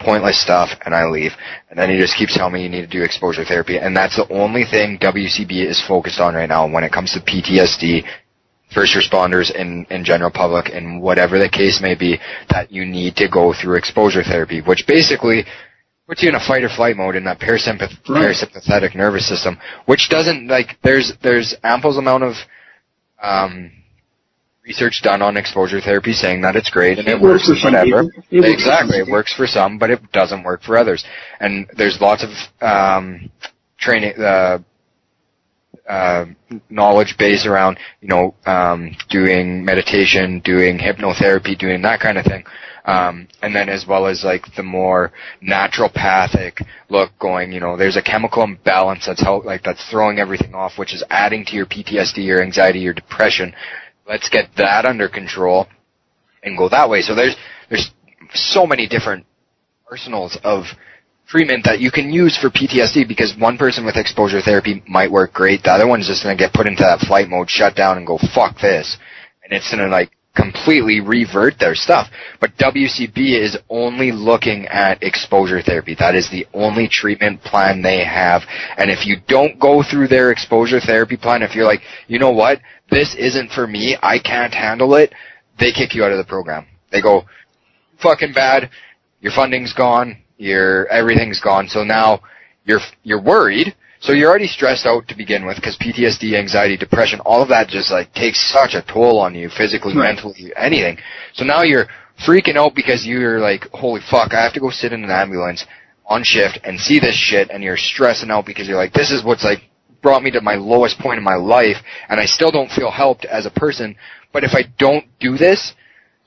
pointless stuff, and I leave. And then he just keeps telling me you need to do exposure therapy. And that's the only thing WCB is focused on right now when it comes to PTSD, first responders and general public, and whatever the case may be, that you need to go through exposure therapy, which basically puts you in a fight or flight mode in that parasympathetic nervous system, which doesn't, like, there's ample amount of research done on exposure therapy saying that it's great and it works and whatever. Exactly, it works for some, but it doesn't work for others. And there's lots of training, knowledge base around, doing meditation, doing hypnotherapy, doing that kind of thing. And then as well as, like, the more naturopathic look going, there's a chemical imbalance that's throwing everything off, which is adding to your PTSD, your anxiety, your depression. Let's get that under control and go that way. So there's so many different arsenals of treatment that you can use for PTSD, because one person with exposure therapy might work great. The other one's just going to get put into that flight mode, shut down, and go, fuck this. And it's going to, like, completely revert their stuff. But WCB is only looking at exposure therapy. That is the only treatment plan they have. And if you don't go through their exposure therapy plan, if you're like, you know what, this isn't for me, I can't handle it, they kick you out of the program. They go, fucking bad. Your funding's gone. Everything's gone. So now you're worried. So you're already stressed out to begin with because PTSD, anxiety, depression, all of that just like takes such a toll on you physically, mentally, anything. So now you're freaking out because you're like, holy fuck, I have to go sit in an ambulance on shift and see this shit, and you're stressing out because you're like, this is what's like brought me to my lowest point in my life, and I still don't feel helped as a person. But if I don't do this,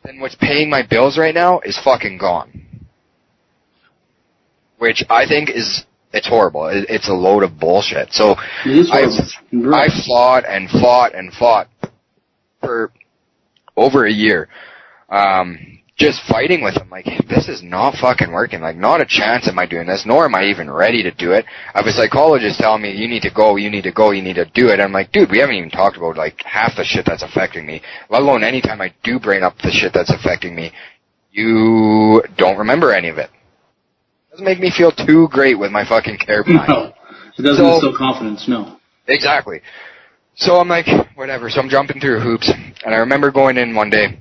then what's paying my bills right now is fucking gone. Which I think it's horrible. It's a load of bullshit. So I fought and fought and fought for over a year. Just fighting with him, like, this is not fucking working. Like, not a chance am I doing this, nor am I even ready to do it. I have a psychologist telling me, you need to go, you need to go, you need to do it. I'm like, dude, we haven't even talked about, like, half the shit that's affecting me, let alone anytime I do bring up the shit that's affecting me, you don't remember any of it. It doesn't make me feel too great with my fucking care plan. No, it doesn't instill confidence, no. Exactly. So I'm like, whatever, so I'm jumping through hoops, and I remember going in one day,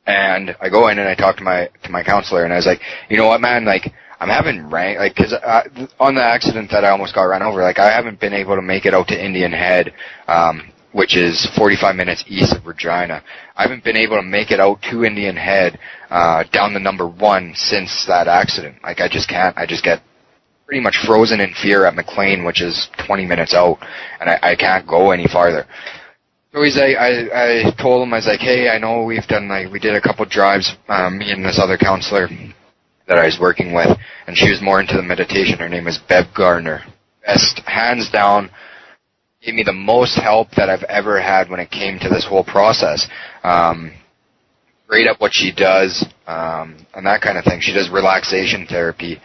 and I go in and I talk to my counselor, and I was like, you know what, man, like, I'm having cause on the accident that I almost got run over, like, I haven't been able to make it out to Indian Head, which is 45 minutes east of Regina. I haven't been able to make it out to Indian Head, down the number 1 since that accident. Like, I just can't. I just get pretty much frozen in fear at McLean, which is 20 minutes out, and I can't go any farther. So he's like, I told him, I was like, hey, I know we did a couple drives, me and this other counselor that I was working with, and she was more into the meditation. Her name is Bev Gardner. Best, hands down, gave me the most help that I've ever had when it came to this whole process. Great at what she does, and that kind of thing. She does relaxation therapy,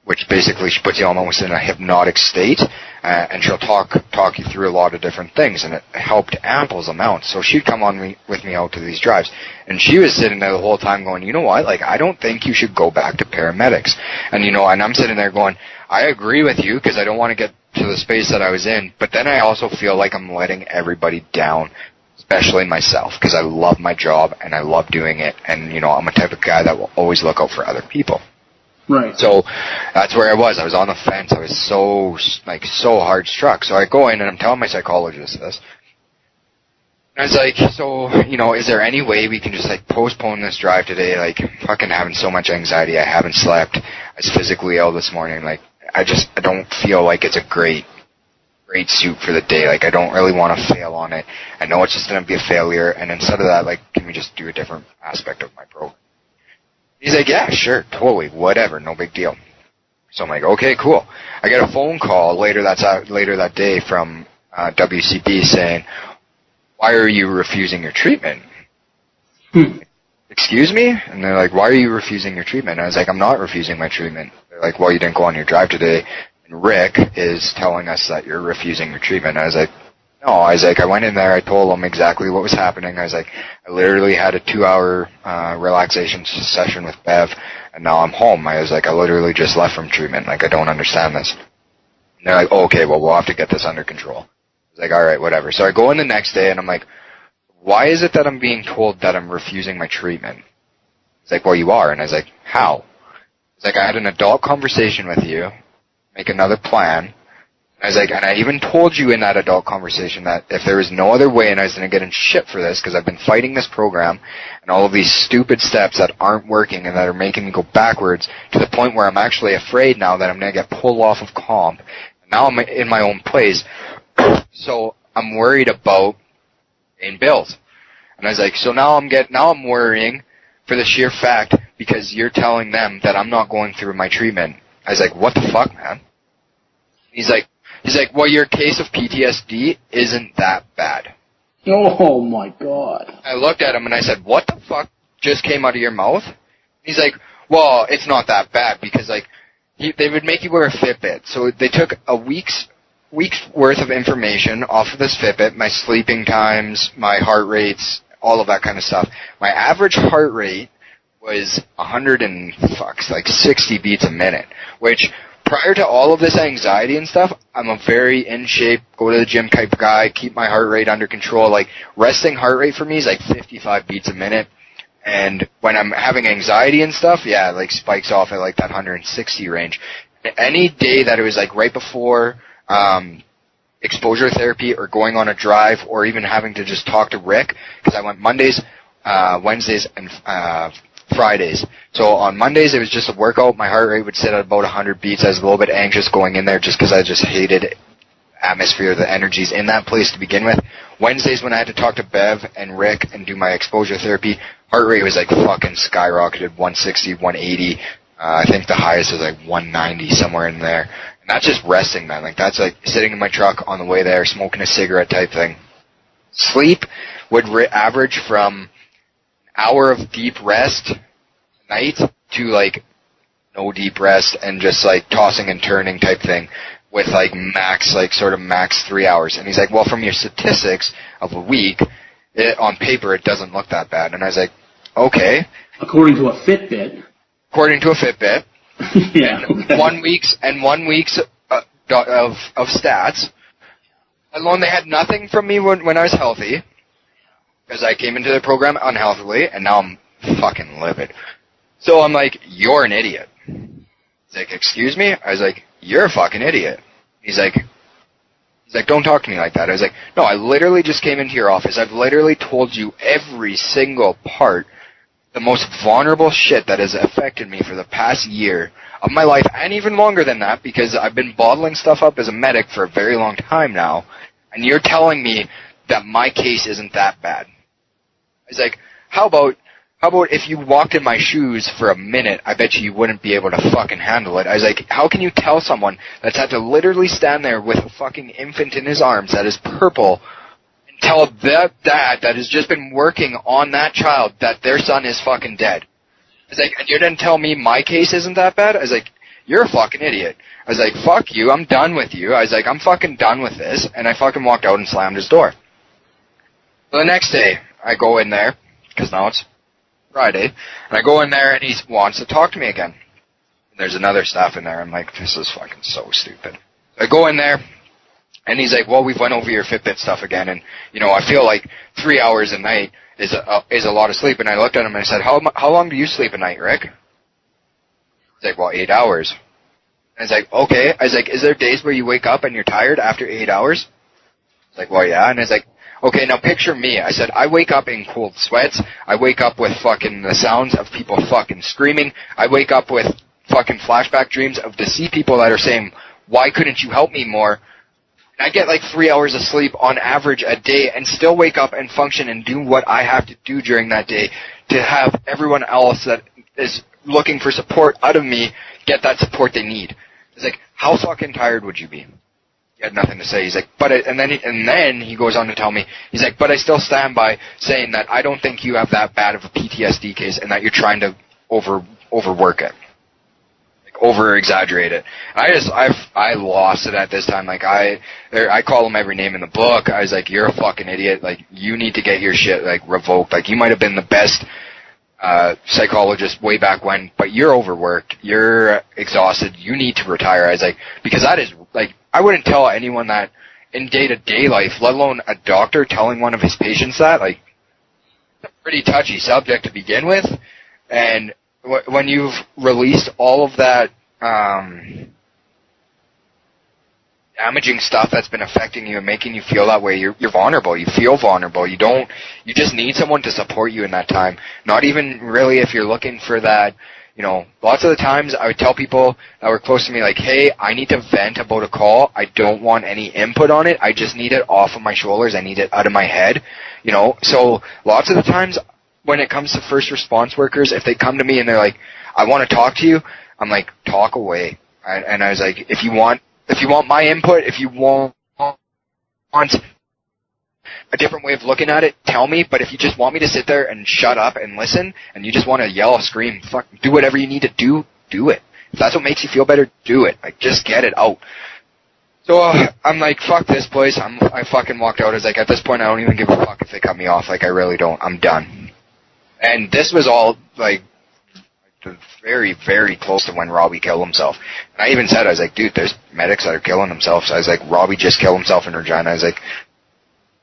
which basically she puts you almost in a hypnotic state, and she'll talk you through a lot of different things, and it helped ample amounts. So she'd come with me out to these drives, and she was sitting there the whole time going, you know what, like, I don't think you should go back to paramedics. And and I'm sitting there going, I agree with you, because I don't want to get to the space that I was in, but then I also feel like I'm letting everybody down, especially myself, because I love my job, and I love doing it, and, I'm a type of guy that will always look out for other people. Right. So that's where I was. I was on the fence. I was so hard struck. So I go in and I'm telling my psychologist this. And I was like, so, is there any way we can just postpone this drive today? Like, fucking having so much anxiety. I haven't slept. I was physically ill this morning. Like, I don't feel like it's a great suit for the day. Like, I don't really want to fail on it. I know it's just going to be a failure. And instead of that, can we just do a different aspect of my program? He's like, yeah, sure, totally, whatever, no big deal. So I'm like, okay, cool. I get a phone call later that day from WCB saying, why are you refusing your treatment? Excuse me? And they're like, why are you refusing your treatment? And I was like, I'm not refusing my treatment. They're like, well, you didn't go on your drive today, and Rick is telling us that you're refusing your treatment. And I was like, no, I went in there, I told them exactly what was happening. I was like, I literally had a 2-hour relaxation session with Bev, and now I'm home. I was like, I literally just left from treatment. Like, I don't understand this. And they're like, oh, okay, well, we'll have to get this under control. I was like, all right, whatever. So I go in the next day, and I'm like, why is it that I'm being told that I'm refusing my treatment? He's like, well, you are. And I was like, how? He's like, I had an adult conversation with you, make another plan. I was like, and I even told you in that adult conversation that if there was no other way and I was going to get in shit for this because I've been fighting this program and all of these stupid steps that aren't working and that are making me go backwards to the point where I'm actually afraid now that I'm going to get pulled off of comp. And now I'm in my own place. So I'm worried about paying bills. And I was like, so now I'm worrying for the sheer fact because you're telling them that I'm not going through my treatment. I was like, what the fuck, man? He's like, well, your case of PTSD isn't that bad. Oh, my God. I looked at him and I said, what the fuck just came out of your mouth? He's like, well, it's not that bad because, they would make you wear a Fitbit. So they took a week's worth of information off of this Fitbit, my sleeping times, my heart rates, all of that kind of stuff. My average heart rate was 60 beats a minute, which prior to all of this anxiety and stuff, I'm a very in shape, go to the gym type guy, keep my heart rate under control. Resting heart rate for me is 55 beats a minute. And when I'm having anxiety and stuff, yeah, it like spikes off at like that 160 range. Any day that it was like right before exposure therapy or going on a drive or even having to just talk to Rick, because I went Mondays, Wednesdays, and Fridays. So on Mondays it was just a workout. My heart rate would sit at about 100 beats. I was a little bit anxious going in there just because I just hated atmosphere, the energies in that place to begin with. Wednesdays when I had to talk to Bev and Rick and do my exposure therapy, heart rate was like fucking skyrocketed, 160, 180. I think the highest was like 190, somewhere in there. And that's just resting, man. Like that's like sitting in my truck on the way there, smoking a cigarette type thing. Sleep would average from an hour of deep rest a night to like no deep rest and just like tossing and turning type thing. With like max 3 hours. And he's like, well, from your statistics of a week, on paper it doesn't look that bad. And I was like, okay. According to a Fitbit. According to a Fitbit. Yeah. Okay. 1 week's of stats. Alone, they had nothing from me when I was healthy. Because I came into the program unhealthily, and now I'm fucking livid. So I'm like, you're an idiot. He's like, excuse me? I was like, you're a fucking idiot. He's like, don't talk to me like that. I was like, no, I literally just came into your office. I've literally told you every single part, the most vulnerable shit that has affected me for the past year of my life, and even longer than that, because I've been bottling stuff up as a medic for a very long time now, and you're telling me that my case isn't that bad. I was like, how about if you walked in my shoes for a minute, I bet you wouldn't be able to fucking handle it. I was like, how can you tell someone that's had to literally stand there with a fucking infant in his arms that is purple and tell that dad that has just been working on that child that their son is fucking dead? I was like, and you're gonna tell me my case isn't that bad? I was like, you're a fucking idiot. I was like, fuck you, I'm done with you. I was like, I'm fucking done with this. And I fucking walked out and slammed his door. So the next day, I go in there, because now it's Friday, and I go in there and he wants to talk to me again. There's another staff in there. I'm like, this is fucking so stupid. I go in there and he's like, well, we've went over your Fitbit stuff again, and you know, I feel like 3 hours a night is a lot of sleep. And I looked at him and I said, how long do you sleep a night, Rick? He's like, well, 8 hours. And I was like, okay. I was like, is there days where you wake up and you're tired after 8 hours? He's like, well, yeah. And I was like, okay, now picture me. I said, I wake up in cold sweats. I wake up with fucking the sounds of people fucking screaming. I wake up with fucking flashback dreams of to see people that are saying, why couldn't you help me more? And I get like 3 hours of sleep on average a day and still wake up and function and do what I have to do during that day to have everyone else that is looking for support out of me get that support they need. It's like, how fucking tired would you be? He had nothing to say. He's like, and then he goes on to tell me, he's like, but I still stand by saying that I don't think you have that bad of a PTSD case and that you're trying to overwork it, like over exaggerate it. I lost it at this time. Like I call him every name in the book. I was like, you're a fucking idiot. Like you need to get your shit like revoked. Like you might have been the best psychologist way back when, but you're overworked. You're exhausted. You need to retire. I was like, because that is like, I wouldn't tell anyone that in day-to-day life, let alone a doctor telling one of his patients that. Like, it's a pretty touchy subject to begin with. And when you've released all of that damaging stuff that's been affecting you and making you feel that way, you're vulnerable. You feel vulnerable. You just need someone to support you in that time. Not even really if you're looking for that. You know, lots of the times I would tell people that were close to me, like, hey, I need to vent about a call. I don't want any input on it. I just need it off of my shoulders. I need it out of my head. You know, so lots of the times when it comes to first response workers, if they come to me and they're like, I want to talk to you, I'm like, talk away. And I was like, if you want my input, if you want a different way of looking at it, tell me. But if you just want me to sit there and shut up and listen, and you just want to yell, scream, fuck, do whatever you need to do, do it. If that's what makes you feel better, do it. Like, just get it out. So I'm like, fuck this place. I fucking walked out. I was like, at this point, I don't even give a fuck if they cut me off. Like, I really don't. I'm done. And this was all like very, very close to when Robbie killed himself. And I even said, I was like, dude, there's medics that are killing themselves. So I was like, Robbie just killed himself in Regina. I was like,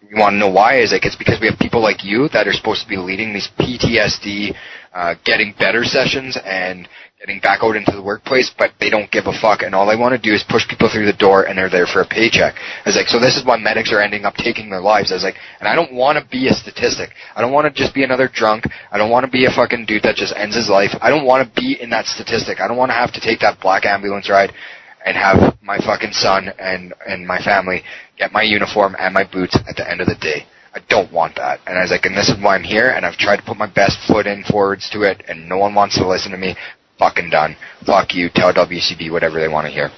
you want to know why? Is like, it's because we have people like you that are supposed to be leading these PTSD, getting better sessions and getting back out into the workplace, but they don't give a fuck, and all they want to do is push people through the door, and they're there for a paycheck. I was like, so this is why medics are ending up taking their lives. I was like, and I don't want to be a statistic. I don't want to just be another drunk. I don't want to be a fucking dude that just ends his life. I don't want to be in that statistic. I don't want to have to take that black ambulance ride and have my fucking son and my family get my uniform and my boots at the end of the day. I don't want that. And I was like, and this is why I'm here, and I've tried to put my best foot in forwards to it, and no one wants to listen to me. Fucking done. Fuck you. Tell WCB whatever they want to hear.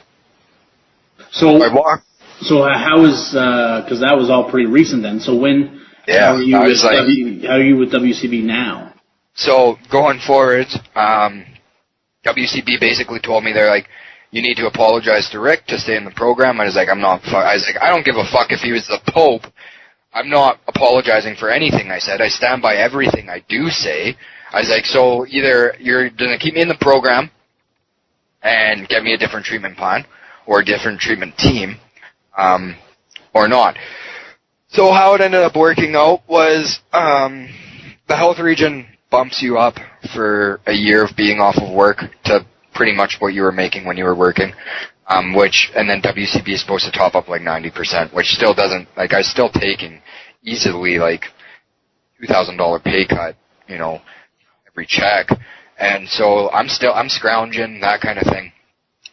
So how is, because that was all pretty recent then. So when, yeah, how are you with WCB now? So going forward, WCB basically told me, they're like, you need to apologize to Rick to stay in the program. I was like, I don't give a fuck if he was the Pope. I'm not apologizing for anything I said. I stand by everything I do say. I was like, so either you're going to keep me in the program and get me a different treatment plan or a different treatment team, or not. So how it ended up working out was the health region bumps you up for a year of being off of work to pretty much what you were making when you were working, and then WCB is supposed to top up like 90%, which still doesn't, like, I was still taking easily like $2,000 pay cut, every check. And so I'm scrounging, that kind of thing.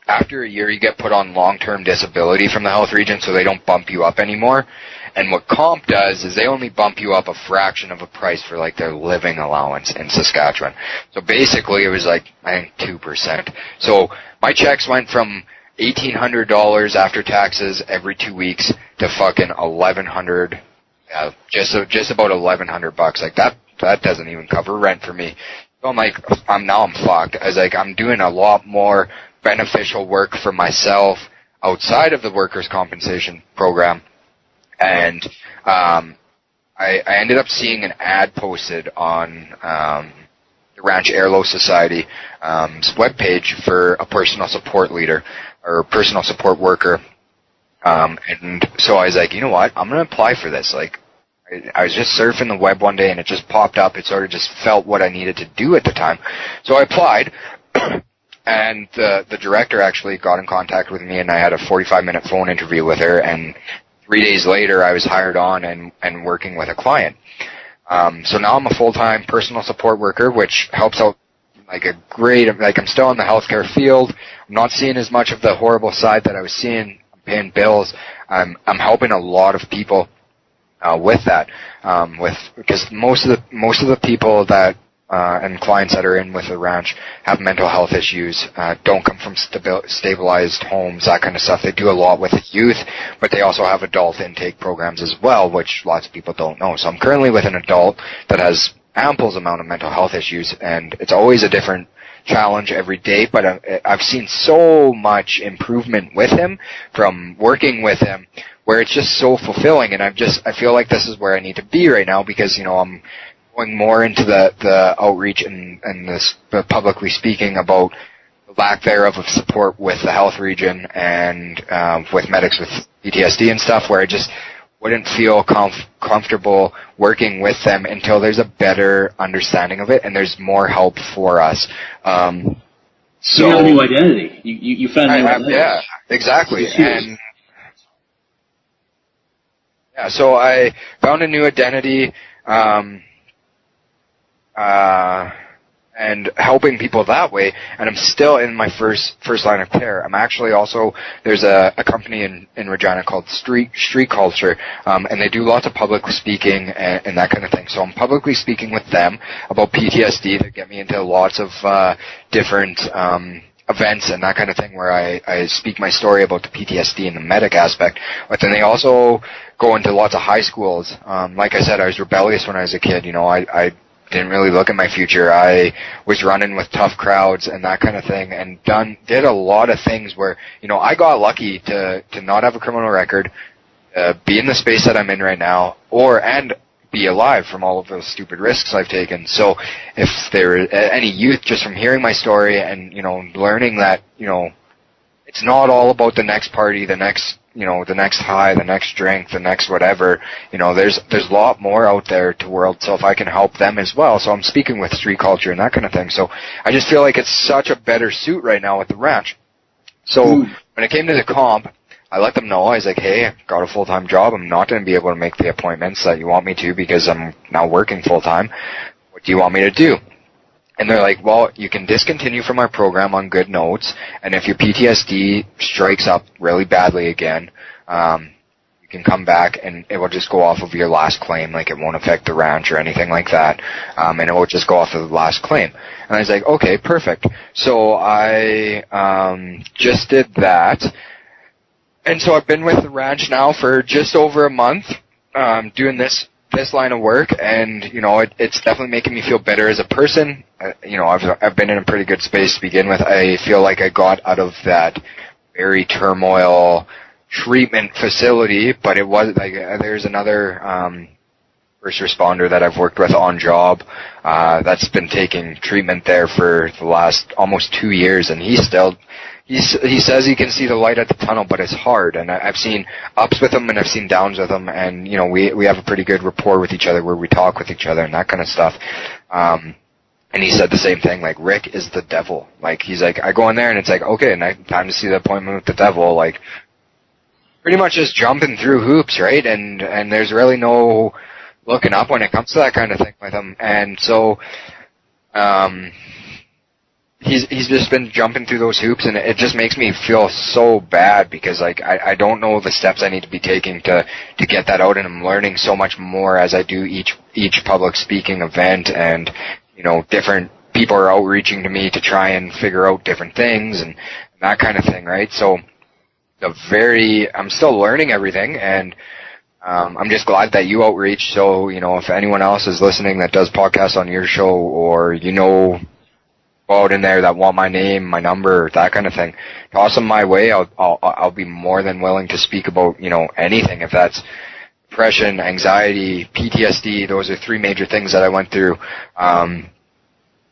After a year, you get put on long-term disability from the health region, so they don't bump you up anymore. And what comp does is they only bump you up a fraction of a price for like their living allowance in Saskatchewan. So basically it was like, I think 2%. So my checks went from $1,800 after taxes every 2 weeks to fucking $1,100, just about $1,100. Like that doesn't even cover rent for me. So I'm like, I'm fucked. I was like, I'm doing a lot more beneficial work for myself outside of the workers' compensation program. And I ended up seeing an ad posted on the Ranch Airlo Society's webpage for a personal support leader or personal support worker. And so I was like, you know what? I'm going to apply for this. Like, I was just surfing the web one day and it just popped up. It sort of just felt what I needed to do at the time. So I applied. And the director actually got in contact with me, and I had a 45-minute phone interview with her, and 3 days later I was hired on and working with a client. So now I'm a full-time personal support worker, which helps out like I'm still in the healthcare field. I'm not seeing as much of the horrible side that I was seeing. I'm paying bills. I'm helping a lot of people with that, because most of the people that and clients that are in with the ranch have mental health issues, don't come from stabilized homes, that kind of stuff. They do a lot with youth, but they also have adult intake programs as well, which lots of people don't know. So I'm currently with an adult that has ample amount of mental health issues, and it's always a different challenge every day, but I've seen so much improvement with him from working with him, where it's just so fulfilling, and I feel like this is where I need to be right now, because, I'm going more into the outreach and this publicly speaking about the lack thereof of support with the health region and with medics with PTSD and stuff, where I just wouldn't feel comfortable working with them until there's a better understanding of it and there's more help for us. So you have a new identity. You found a new identity. Yeah, exactly. And yeah, so I found a new identity. And helping people that way, and I'm still in my first line of care. I'm actually also, there's a company in Regina called Street Culture, and they do lots of public speaking and that kind of thing. So I'm publicly speaking with them about PTSD. They get me into lots of different events and that kind of thing, where I speak my story about the PTSD and the medic aspect. But then they also go into lots of high schools. Like I said, I was rebellious when I was a kid. I didn't really look at my future. I was running with tough crowds and that kind of thing, and did a lot of things where, I got lucky to not have a criminal record, be in the space that I'm in right now, and be alive from all of those stupid risks I've taken. So if there is any youth just from hearing my story and, learning that, it's not all about the next party, the next the next high, the next drink, the next whatever. There's a lot more out there to world, so if I can help them as well. So I'm speaking with street culture and that kind of thing. So I just feel like it's such a better suit right now with the ranch. So when it came to the comp, I let them know. I was like, hey, I've got a full-time job. I'm not going to be able to make the appointments that you want me to because I'm now working full-time. What do you want me to do? And they're like, well, you can discontinue from our program on good notes, and if your PTSD strikes up really badly again, you can come back and it will just go off of your last claim. Like, it won't affect the ranch or anything like that, and it will just go off of the last claim. And I was like, okay, perfect. So I just did that. And so I've been with the ranch now for just over a month, doing this line of work, and it's definitely making me feel better as a person. I've been in a pretty good space to begin with. I feel like I got out of that very turmoil treatment facility, but it was like there's another first responder that I've worked with on job that's been taking treatment there for the last almost 2 years, and he says he can see the light at the tunnel, but it's hard. And I've seen ups with him and I've seen downs with him, and we have a pretty good rapport with each other where we talk with each other and that kind of stuff. And he said the same thing, like, Rick is the devil. Like, he's like, I go in there and it's like, okay, time to see the appointment with the devil. Like, pretty much just jumping through hoops, right? And there's really no looking up when it comes to that kind of thing with him. And so, he's just been jumping through those hoops, and it just makes me feel so bad because, like, I don't know the steps I need to be taking to get that out, and I'm learning so much more as I do each public speaking event, and different people are outreaching to me to try and figure out different things and that kind of thing, right? So I'm still learning everything, and I'm just glad that you outreach. So if anyone else is listening that does podcasts on your show, or out in there that want my name, my number, that kind of thing, toss them my way. I'll be more than willing to speak about anything. If that's depression, anxiety, PTSD, those are 3 major things that I went through.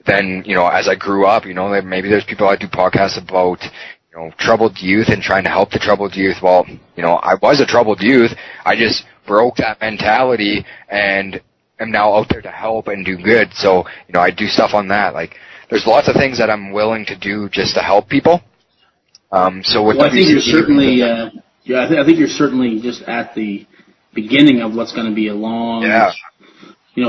Then as I grew up, maybe there's people I do podcasts about troubled youth and trying to help the troubled youth. Well, I was a troubled youth. I just broke that mentality and am now out there to help and do good. So I do stuff on that. Like, there's lots of things that I'm willing to do just to help people. So with I think you're certainly, I think you're certainly just at the beginning of what's going to be a long,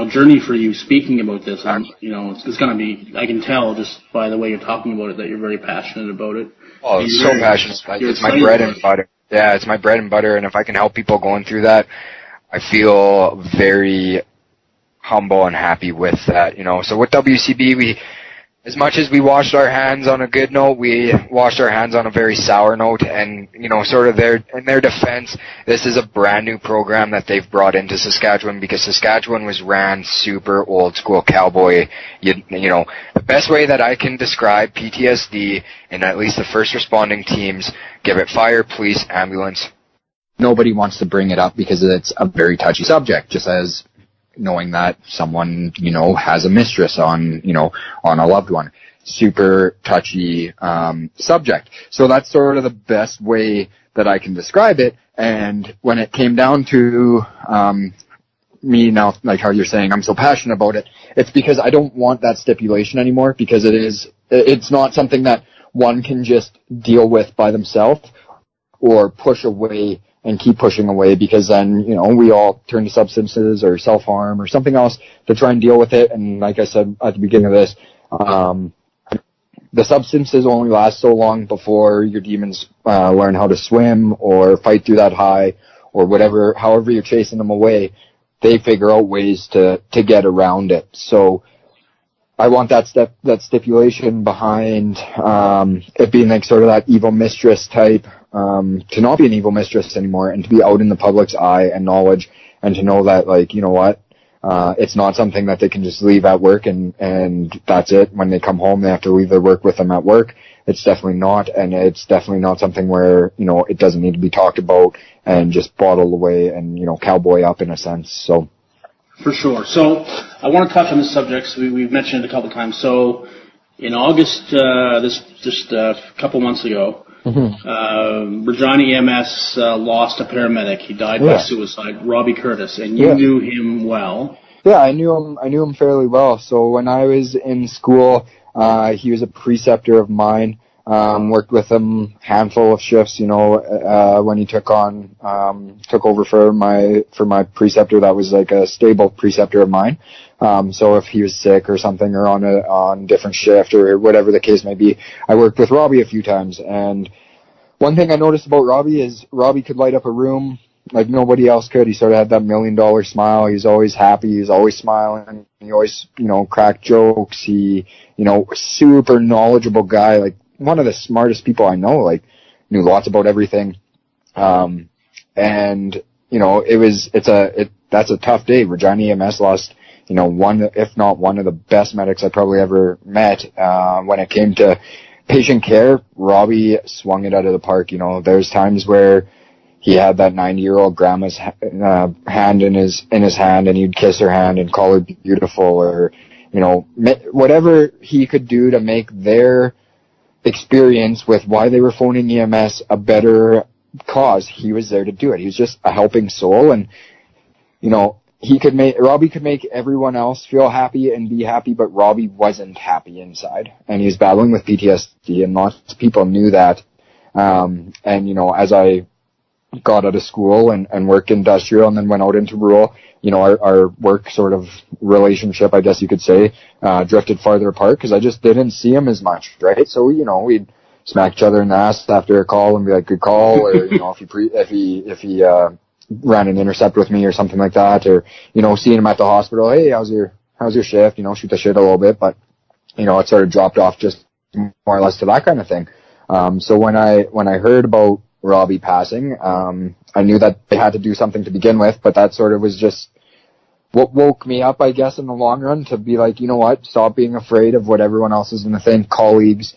journey for you speaking about this. It's going to be, I can tell just by the way you're talking about it that you're very passionate about it. Oh, I'm so passionate. It's my bread and butter. Yeah, it's my bread and butter, and if I can help people going through that, I feel very humble and happy with that. So with WCB, as much as we washed our hands on a good note, we washed our hands on a very sour note, and, sort of in their defense, this is a brand new program that they've brought into Saskatchewan, because Saskatchewan was ran super old school cowboy. The best way that I can describe PTSD in at least the first responding teams, give it fire, police, ambulance. Nobody wants to bring it up because it's a very touchy subject, just as knowing that someone, has a mistress on a loved one. Super touchy subject. So that's sort of the best way that I can describe it. And when it came down to me now, like how you're saying, I'm so passionate about it, it's because I don't want that stipulation anymore, because it's not something that one can just deal with by themselves or push away and keep pushing away, because then, we all turn to substances or self-harm or something else to try and deal with it. And like I said at the beginning of this, the substances only last so long before your demons learn how to swim or fight through that high or whatever. However you're chasing them away, they figure out ways to get around it. So I want that stipulation behind it being like sort of that evil mistress type, to not be an evil mistress anymore, and to be out in the public's eye and knowledge, and to know that, like, it's not something that they can just leave at work and that's it. When they come home, they have to leave their work with them at work. It's definitely not, and it's definitely not something where, it doesn't need to be talked about and just bottled away and, cowboy up in a sense. So. For sure. So I want to touch on this subject. So we've mentioned it a couple of times. So in August, just a couple months ago, Regina EMS lost a paramedic. He died by suicide, Robbie Curtis, and you knew him well. Yeah, I knew him fairly well. So when I was in school, he was a preceptor of mine. Worked with him handful of shifts, when he took over for my preceptor that was like a stable preceptor of mine. So if he was sick or something or on different shift or whatever the case may be, I worked with Robbie a few times. And one thing I noticed about Robbie is Robbie could light up a room like nobody else could. He sort of had that $1 million smile. He's always happy. He's always smiling. He always, cracked jokes. He, super knowledgeable guy, like one of the smartest people I know, like knew lots about everything. And, that's a tough day. Regina EMS lost, one, if not one of the best medics I probably ever met. When it came to patient care, Robbie swung it out of the park. There's times where he had that 90-year-old grandma's hand in his hand, and he'd kiss her hand and call her beautiful, or, whatever he could do to make their experience with why they were phoning EMS a better cause. He was there to do it. He was just a helping soul, and, Robbie could make everyone else feel happy and be happy, but Robbie wasn't happy inside, and he was battling with PTSD, and lots of people knew that. And, as I got out of school and worked industrial and then went out into rural, our work sort of relationship, I guess you could say, drifted farther apart because I just didn't see him as much, right? So, we'd smack each other in the ass after a call and be like, good call, or, if he ran an intercept with me or something like that, or, seeing him at the hospital, hey, how's your shift, shoot the shit a little bit, but, it sort of dropped off just more or less to that kind of thing. So when I heard about Robbie passing, I knew that they had to do something to begin with, but that sort of was just what woke me up, I guess, in the long run, to be like, stop being afraid of what everyone else is going to think, colleagues,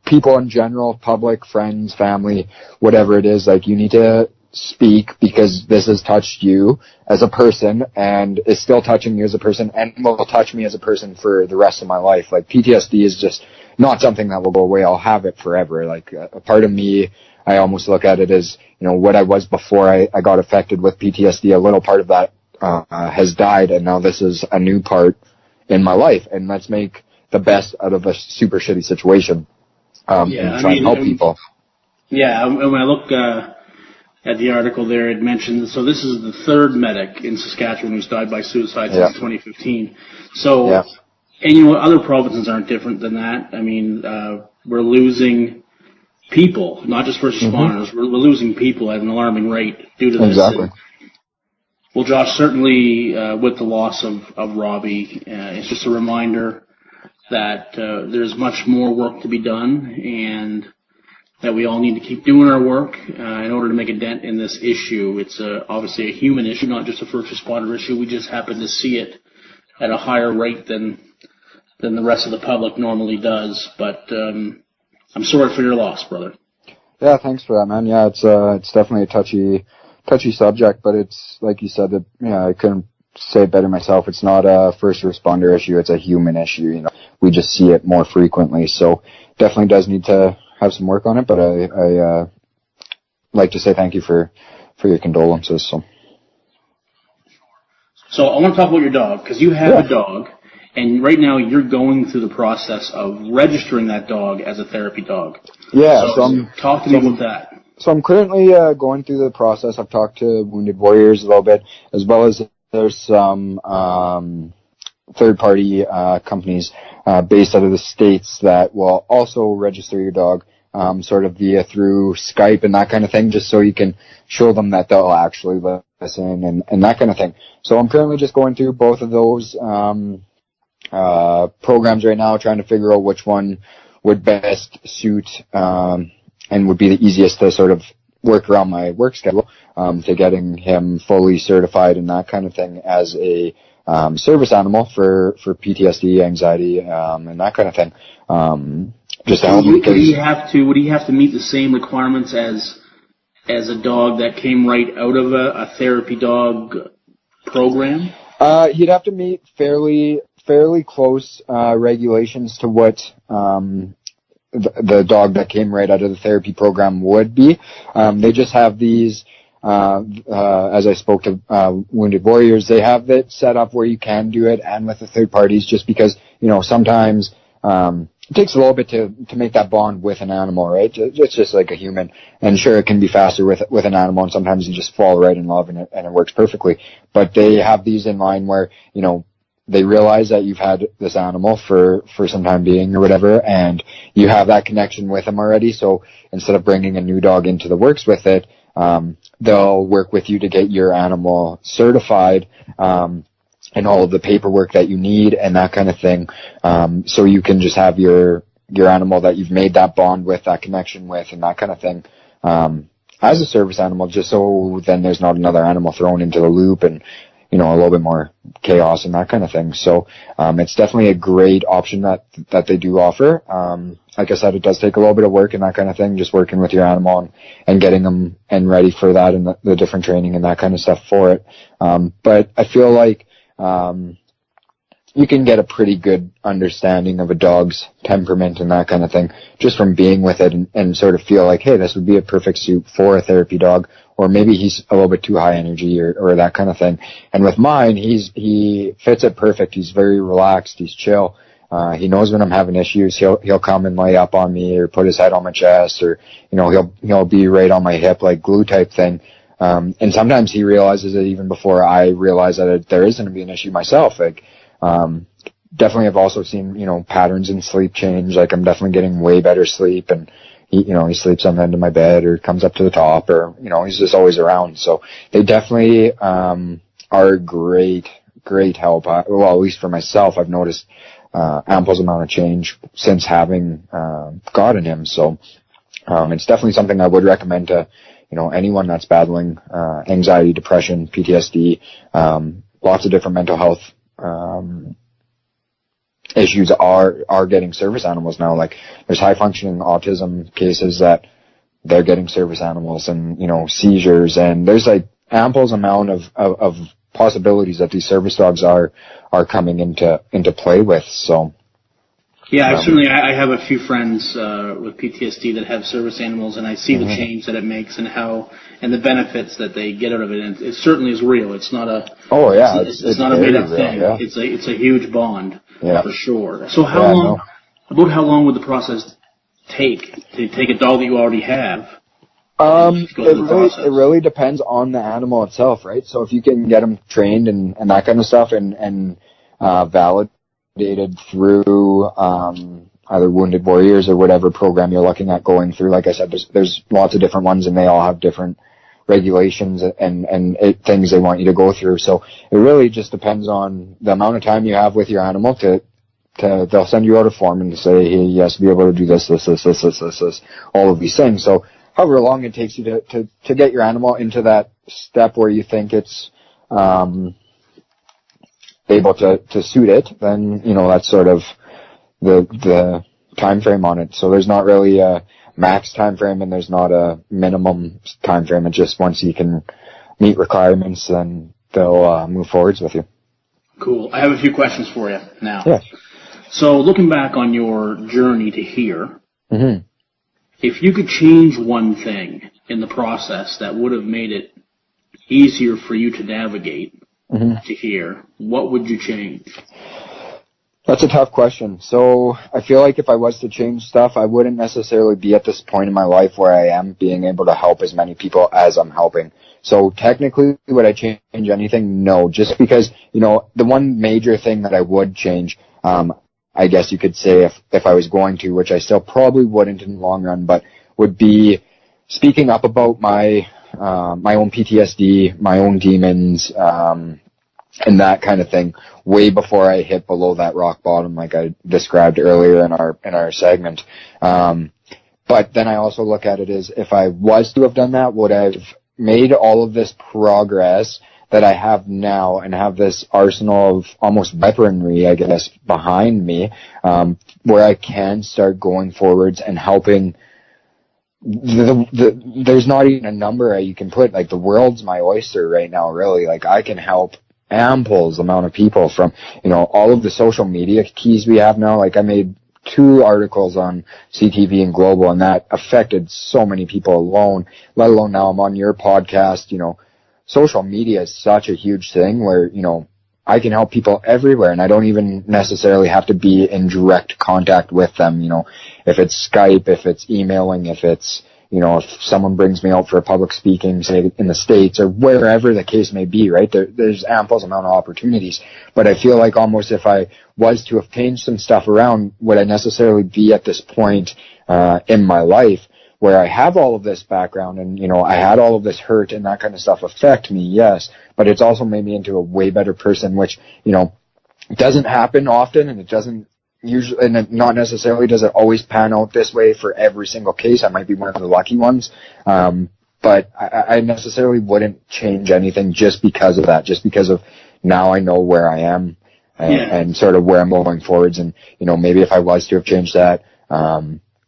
people in general, public, friends, family, whatever it is, like, you need to speak because this has touched you as a person and is still touching you as a person and will touch me as a person for the rest of my life. Like, PTSD is just not something that will go away. I'll have it forever. Like, a part of me, I almost look at it as, what I was before I got affected with PTSD. A little part of that has died, and now this is a new part in my life, and let's make the best out of a super shitty situation. And try and help people. Yeah, and when I look at the article there, it mentioned, so this is the third medic in Saskatchewan who's died by suicide since 2015. So, and other provinces aren't different than that. I mean, we're losing people, not just first responders. We're losing people at an alarming rate due to this. Exactly. Well, Josh, certainly with the loss of Robbie, it's just a reminder that there's much more work to be done, and that we all need to keep doing our work in order to make a dent in this issue. It's obviously a human issue, not just a first responder issue. We just happen to see it at a higher rate than the rest of the public normally does. But I'm sorry for your loss, brother. Yeah, thanks for that, man. Yeah, it's definitely a touchy subject, but it's like you said, I couldn't say it better myself. It's not a first responder issue; it's a human issue. We just see it more frequently, so definitely does need to have some work on it. But I like to say thank you for your condolences. So I want to talk about your dog, because you have a dog, and right now you're going through the process of registering that dog as a therapy dog. Yeah, so talk to me about that. So I'm currently going through the process. I've talked to Wounded Warriors a little bit, as well as there's some third-party companies based out of the States that will also register your dog sort of through Skype and that kind of thing, just so you can show them that they'll actually listen and that kind of thing. So I'm currently just going through both of those programs right now, trying to figure out which one would best suit and would be the easiest to sort of work around my work schedule, to getting him fully certified and that kind of thing as a service animal for PTSD, anxiety, and that kind of thing. Just to help would he have to meet the same requirements as a dog that came right out of a therapy dog program? He'd have to meet fairly close regulations to what the dog that came right out of the therapy program would be. They just have these, as I spoke to Wounded Warriors, they have it set up where you can do it and with the third parties, just because, sometimes it takes a little bit to make that bond with an animal, right? It's just like a human. And sure, it can be faster with an animal, and sometimes you just fall right in love and it works perfectly. But they have these in line where, they realize that you've had this animal for some time being or whatever, and you have that connection with them already. So instead of bringing a new dog into the works with it, they'll work with you to get your animal certified, and all of the paperwork that you need and that kind of thing. So you can just have your animal that you've made that bond with, that connection with, and that kind of thing, as a service animal, just so then there's not another animal thrown into the loop and, a little bit more chaos and that kind of thing. So, it's definitely a great option that they do offer. Like I said, it does take a little bit of work and that kind of thing, just working with your animal and getting them and ready for that and the different training and that kind of stuff for it. But I feel like, you can get a pretty good understanding of a dog's temperament and that kind of thing just from being with it and sort of feel like, hey, this would be a perfect suit for a therapy dog, or maybe he's a little bit too high energy or that kind of thing. And with mine, he fits it perfect. He's very relaxed. He's chill. He knows when I'm having issues. He'll come and lay up on me or put his head on my chest, or, he'll be right on my hip, like glue type thing. And sometimes he realizes it even before I realize that there is going to be an issue myself. Like, definitely I've also seen, patterns in sleep change. Like, I'm definitely getting way better sleep, and he sleeps on the end of my bed or comes up to the top, or, he's just always around. So they definitely, are great help. Well, at least for myself, I've noticed, ample amount of change since having, gotten him. So, it's definitely something I would recommend to, anyone that's battling, anxiety, depression, PTSD, lots of different mental health, issues are getting service animals now. Like, there's high functioning autism cases that they're getting service animals, and, seizures, and there's like ample amount of possibilities that these service dogs are coming into play with. So, yeah, I have a few friends with PTSD that have service animals, and I see the change that it makes and the benefits that they get out of it. And it certainly is real. It's not a it's not a made up thing. Yeah. It's a huge bond, for sure. So about how long would the process take to take a dog that you already have? It really depends on the animal itself, right? So if you can get them trained and that kind of stuff and validated through either Wounded Warriors or whatever program you're looking at going through. Like I said, there's lots of different ones, and they all have different regulations and things they want you to go through. So it really just depends on the amount of time you have with your animal they'll send you out a form and say, hey, you have to be able to do this, all of these things. So however long it takes you to get your animal into that step where you think it's able to suit it, then, that's sort of the time frame on it. So there's not really a max time frame, and there's not a minimum time frame. It's just once you can meet requirements, then they'll move forwards with you. Cool. I have a few questions for you now. Yeah. So looking back on your journey to here, if you could change one thing in the process that would have made it easier for you to navigate to here, what would you change? That's a tough question. So I feel like if I was to change stuff, I wouldn't necessarily be at this point in my life where I am, being able to help as many people as I'm helping. So technically, would I change anything? No, just because, the one major thing that I would change, I guess you could say if I was going to, which I still probably wouldn't in the long run, but would be speaking up about my own PTSD, my own demons, and that kind of thing, way before I hit below that rock bottom, like I described earlier in our segment. But then I also look at it as, if I was to have done that, would I have made all of this progress that I have now and have this arsenal of almost weaponry, I guess, behind me, where I can start going forwards and helping. There's not even a number you can put. Like, the world's my oyster right now, really. Like, I can help ample amount of people from, all of the social media keys we have now. Like, I made 2 articles on CTV and Global, and that affected so many people alone, let alone now I'm on your podcast. Social media is such a huge thing where, I can help people everywhere, and I don't even necessarily have to be in direct contact with them. If it's Skype, if it's emailing, if it's, if someone brings me out for a public speaking, say in the States or wherever the case may be, right? There's ample amount of opportunities. But I feel like almost if I was to have changed some stuff around, would I necessarily be at this point in my life where I have all of this background and, I had all of this hurt and that kind of stuff affect me? Yes. But it's also made me into a way better person, which, doesn't happen often, and it doesn't usually, and not necessarily does it always pan out this way for every single case. I might be one of the lucky ones. But I necessarily wouldn't change anything just because of that, just because of now I know where I am and sort of where I'm going forwards. And, maybe if I was to have changed that,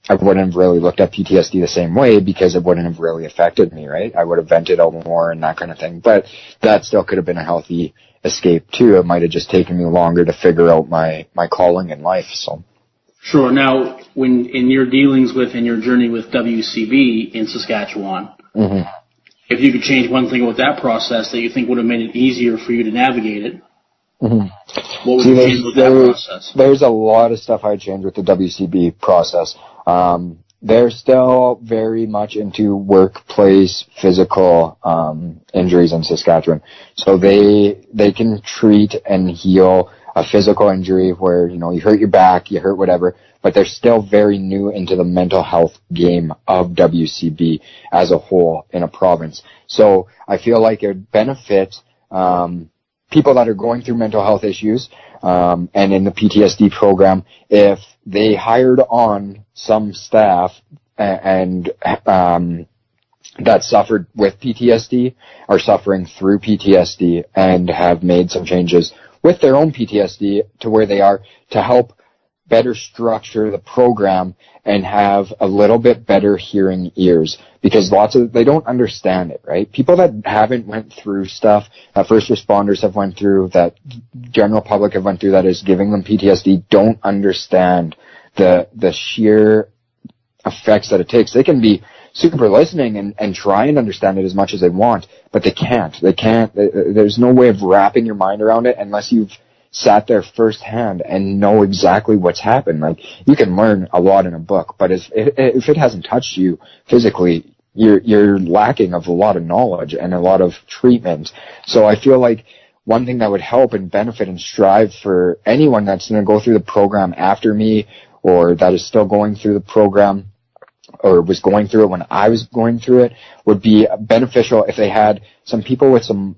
I wouldn't have really looked at PTSD the same way because it wouldn't have really affected me, right? I would have vented out more and that kind of thing. But that still could have been a healthy escape too. It might have just taken me longer to figure out my calling in life. So. Sure. Now, when in your dealings with and your journey with WCB in Saskatchewan, if you could change one thing about that process that you think would have made it easier for you to navigate it, what would you change with that process? There's a lot of stuff I'd change with the WCB process. They're still very much into workplace physical injuries in Saskatchewan. So they can treat and heal a physical injury where, you hurt your back, you hurt whatever, but they're still very new into the mental health game of WCB as a whole in a province. So I feel like it would benefit people that are going through mental health issues and in the PTSD program if they hired on some staff and that suffered with PTSD or suffering through PTSD and have made some changes with their own PTSD to where they are to help better structure the program and have a little bit better hearing ears, because they don't understand it, right? People that haven't went through stuff that first responders have went through, that general public have went through, that is giving them PTSD, don't understand the sheer effects that it takes. They can be super listening and try and understand it as much as they want, but they can't. There's no way of wrapping your mind around it unless you've sat there firsthand and know exactly what's happened. Like, you can learn a lot in a book, but if it hasn't touched you physically, you're lacking of a lot of knowledge and a lot of treatment. So I feel like one thing that would help and benefit and strive for anyone that's going to go through the program after me, or that is still going through the program, or was going through it when I was going through it, would be beneficial if they had some people with some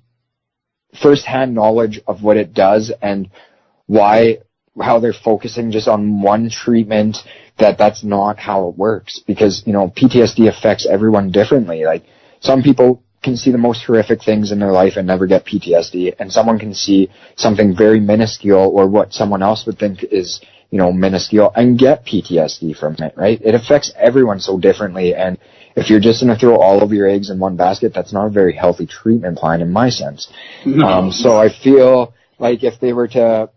first-hand knowledge of what it does and how they're focusing just on one treatment, that's not how it works. Because, PTSD affects everyone differently. Like, some people can see the most horrific things in their life and never get PTSD, and someone can see something very minuscule or what someone else would think is, minuscule and get PTSD from it, right? It affects everyone so differently, and if you're just going to throw all of your eggs in one basket, that's not a very healthy treatment plan in my sense. No. So I feel like if they were to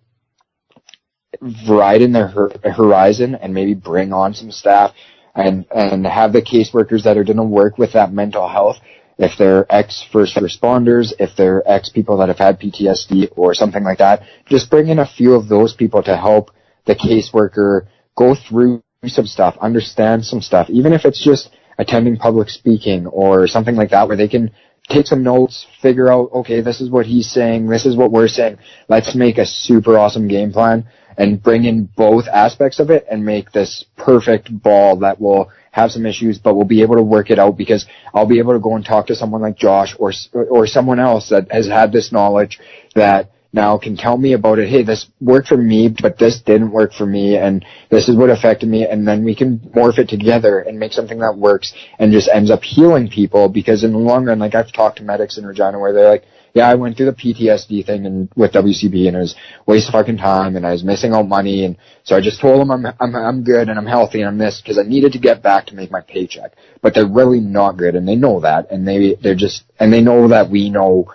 widen their horizon and maybe bring on some staff and have the caseworkers that are going to work with that mental health, if they're ex-first responders, if they're ex-people that have had PTSD or something like that, just bring in a few of those people to help the caseworker go through some stuff, understand some stuff, even if it's just attending public speaking or something like that, where they can take some notes, figure out, okay, this is what he's saying, this is what we're saying, let's make a super awesome game plan and bring in both aspects of it and make this perfect ball that will have some issues, but we'll be able to work it out, because I'll be able to go and talk to someone like Josh or someone else that has had this knowledge that now can tell me about it. Hey, this worked for me, but this didn't work for me, and this is what affected me, and then we can morph it together and make something that works and just ends up healing people. Because in the long run, like, I've talked to medics in Regina where they're like, yeah, I went through the PTSD thing and with WCB, and it was a waste of fucking time, and I was missing out money, and so I just told them I'm good and I'm healthy and I'm this, because I needed to get back to make my paycheck. But they're really not good, and they know that, and they know that we know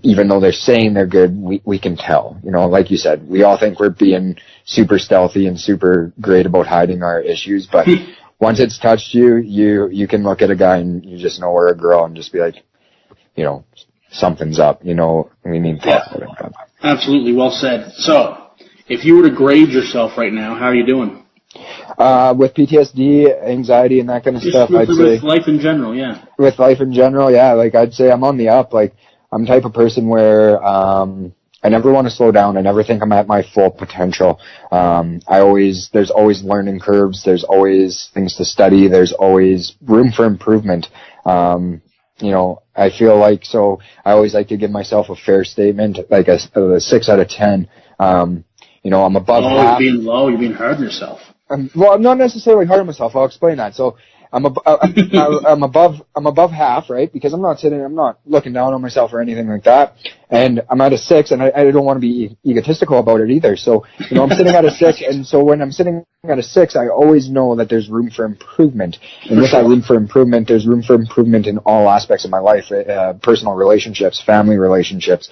even though they're saying they're good, we can tell. You know, like you said, we all think we're being super stealthy and super great about hiding our issues, but once it's touched you, you can look at a guy and you just know, or a girl, and just be like, you know, something's up. You know, we need to talk about it. Absolutely, well said. So, if you were to grade yourself right now, how are you doing? With PTSD, anxiety, and that kind of stuff, I'd say. With life in general, yeah. With life in general, yeah. Like, I'd say I'm on the up. Like, I'm the type of person where I never want to slow down. I never think I'm at my full potential. There's always learning curves. There's always things to study. There's always room for improvement. You know, I feel like, so I always like to give myself a fair statement, like a 6 out of 10. You know, I'm above half. You're being low. You're being hard on yourself. Well, I'm not necessarily hard on myself. I'll explain that. So I'm above half, right? Because I'm not looking down on myself or anything like that. And I'm at a 6, and I don't want to be egotistical about it either. So, you know, I'm sitting at a 6, and so when I'm sitting at a 6, I always know that there's room for improvement. And with that room for improvement, there's room for improvement in all aspects of my life, personal relationships, family relationships.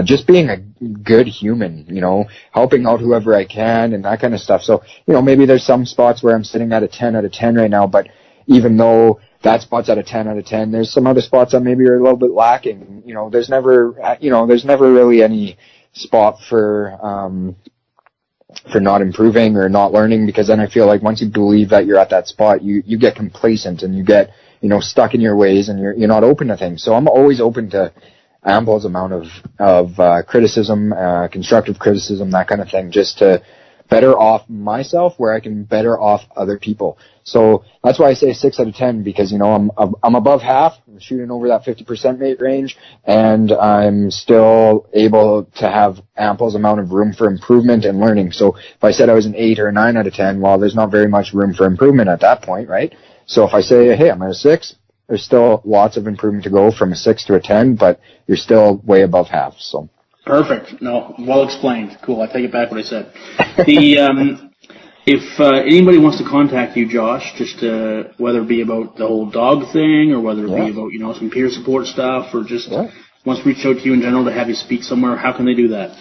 Just being a good human, you know, helping out whoever I can and that kind of stuff. So, you know, maybe there's some spots where I'm sitting at a 10 out of 10 right now, but even though that spot's at a 10 out of 10, there's some other spots that maybe are a little bit lacking. You know, there's never really any spot for not improving or not learning, because then I feel like once you believe that you're at that spot, you get complacent and you get, you know, stuck in your ways, and you're not open to things. So I'm always open to ample amount of criticism, constructive criticism, that kind of thing, just to better off myself where I can better off other people. So that's why I say 6 out of 10, because, you know, I'm above half, I'm shooting over that 50% mate range, and I'm still able to have ample amount of room for improvement and learning. So if I said I was an 8 or a 9 out of 10, well, there's not very much room for improvement at that point, right? So if I say, hey, I'm at a 6, there's still lots of improvement to go from a 6 to a 10, but you're still way above half. So perfect. No, well explained. Cool. I take it back what I said. If anybody wants to contact you, Josh, just whether it be about the whole dog thing, or whether it be about, you know, some peer support stuff, or just wants to reach out to you in general to have you speak somewhere, how can they do that?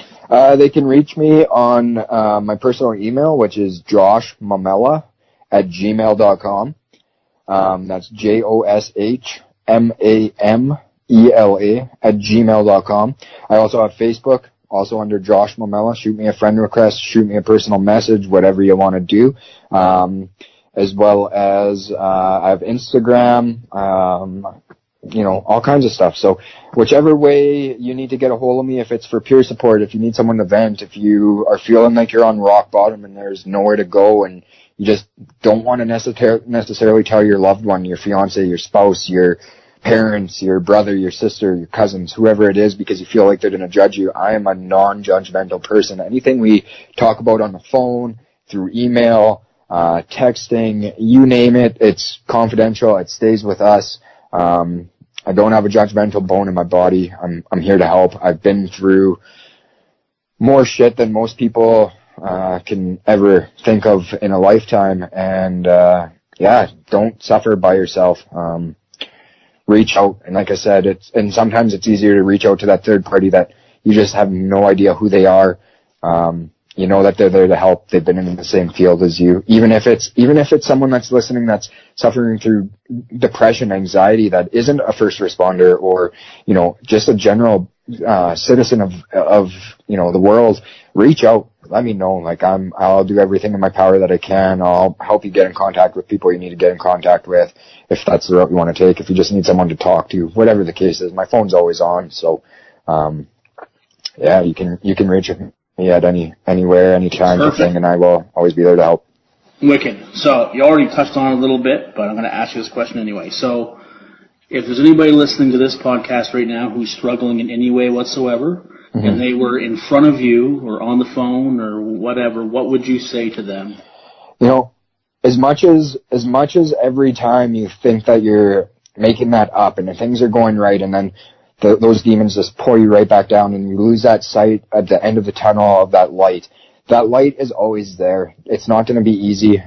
They can reach me on my personal email, which is joshmamela@gmail.com. That's JOSHMAMELA@gmail.com. I also have Facebook, also under Josh Mamela. Shoot me a friend request, shoot me a personal message, whatever you want to do. As well as I have Instagram, you know, all kinds of stuff. So whichever way you need to get a hold of me, if it's for peer support, if you need someone to vent, if you are feeling like you're on rock bottom and there's nowhere to go, and you just don't want to necessarily tell your loved one, your fiance, your spouse, your parents, your brother, your sister, your cousins, whoever it is, because you feel like they're going to judge you. I am a non-judgmental person. Anything we talk about on the phone, through email, texting, you name it, it's confidential. It stays with us. I don't have a judgmental bone in my body. I'm here to help. I've been through more shit than most people can ever think of in a lifetime, and don't suffer by yourself. Reach out, and like I said, sometimes it's easier to reach out to that third party that you just have no idea who they are. You know that they're there to help. They've been in the same field as you. Even if it's someone that's listening that's suffering through depression, anxiety, that isn't a first responder, or, you know, just a general citizen of you know, the world, reach out. Let me know. Like, I'll do everything in my power that I can. I'll help you get in contact with people you need to get in contact with, if that's the route you want to take. If you just need someone to talk to, whatever the case is, my phone's always on. So, you can reach me at anywhere, anytime, thing, and I will always be there to help. Wicked. So you already touched on it a little bit, but I'm going to ask you this question anyway. So, if there's anybody listening to this podcast right now who's struggling in any way whatsoever, and they were in front of you or on the phone or whatever, what would you say to them? You know, as much as every time you think that you're making that up and that things are going right, and then those demons just pull you right back down, and you lose that sight at the end of the tunnel of that light. That light is always there. It's not going to be easy.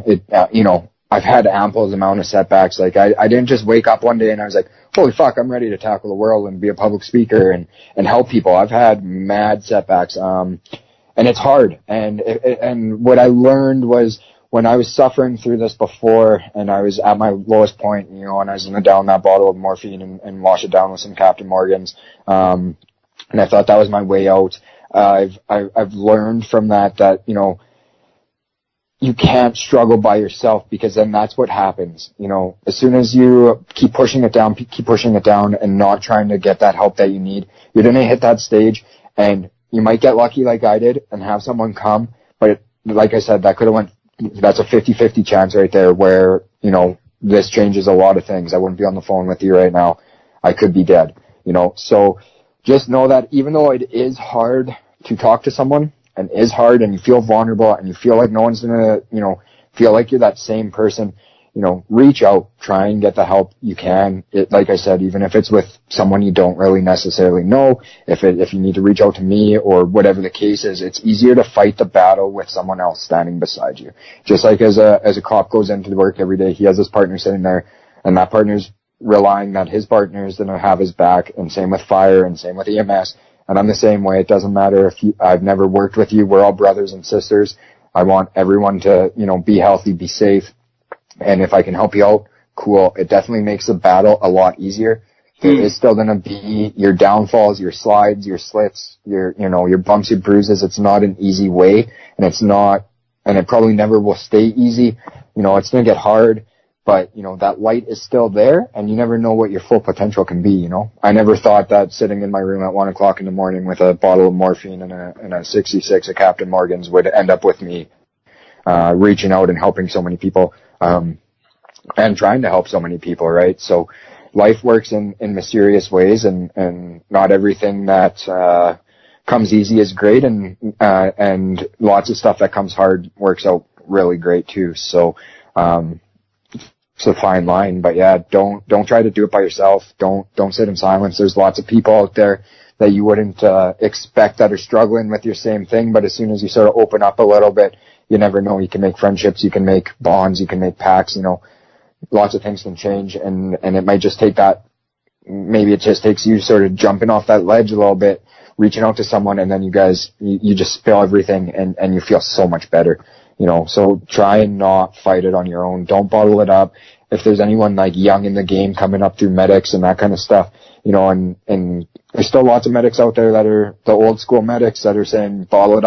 You know, I've had ample amount of setbacks. Like I didn't just wake up one day and I was like, holy fuck, I'm ready to tackle the world and be a public speaker and help people. I've had mad setbacks. And it's hard. And what I learned was when I was suffering through this before and I was at my lowest point, you know, and I was going to down that bottle of morphine and wash it down with some Captain Morgan's. And I thought that was my way out. I've learned from that, you know, you can't struggle by yourself because then that's what happens. You know, as soon as you keep pushing it down and not trying to get that help that you need, you're going to hit that stage and you might get lucky like I did and have someone come. But like I said, that's a 50-50 chance right there where, you know, this changes a lot of things. I wouldn't be on the phone with you right now. I could be dead, you know. So just know that even though it is hard to talk to someone, and is hard and you feel vulnerable and you feel like no one's gonna, you know, feel like you're that same person, you know, reach out, try and get the help you can. Like I said, even if it's with someone you don't really necessarily know, if you need to reach out to me or whatever the case is, it's easier to fight the battle with someone else standing beside you. Just like as a cop goes into work every day, he has his partner sitting there and that partner's relying that his partner is going to have his back, and same with fire and same with EMS. And I'm the same way. It doesn't matter if I've never worked with you. We're all brothers and sisters. I want everyone to, you know, be healthy, be safe. And if I can help you out, cool. It definitely makes the battle a lot easier. There is still going to be your downfalls, your slides, your slips, your bumps, your bruises. It's not an easy way, and it probably never will stay easy. You know, it's going to get hard. But, you know, that light is still there, and you never know what your full potential can be, you know. I never thought that sitting in my room at 1 o'clock in the morning with a bottle of morphine and a 66 of Captain Morgan's would end up with me reaching out and helping so many people and trying to help so many people, right? So life works in mysterious ways, and not everything that comes easy is great, and lots of stuff that comes hard works out really great too. So it's a fine line, but yeah, don't try to do it by yourself. Don't sit in silence. There's lots of people out there that you wouldn't expect that are struggling with your same thing, but as soon as you sort of open up a little bit, you never know. You can make friendships, you can make bonds, you can make pacts, you know. Lots of things can change, and it might just take that. Maybe it just takes you sort of jumping off that ledge a little bit, reaching out to someone, and then you guys you just spill everything, and you feel so much better. You know, so try and not fight it on your own. Don't bottle it up. If there's anyone like young in the game coming up through medics and that kind of stuff, you know, and there's still lots of medics out there that are the old school medics that are saying bottle it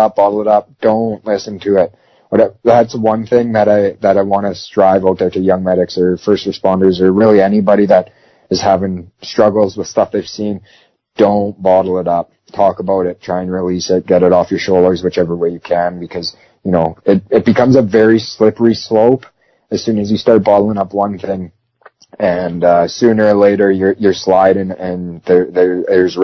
up. Don't listen to it. But that's one thing that I want to strive out there to young medics or first responders or really anybody that is having struggles with stuff they've seen. Don't bottle it up. Talk about it. Try and release it. Get it off your shoulders whichever way you can, because you know, it becomes a very slippery slope as soon as you start bottling up one thing, and sooner or later you're sliding, and it's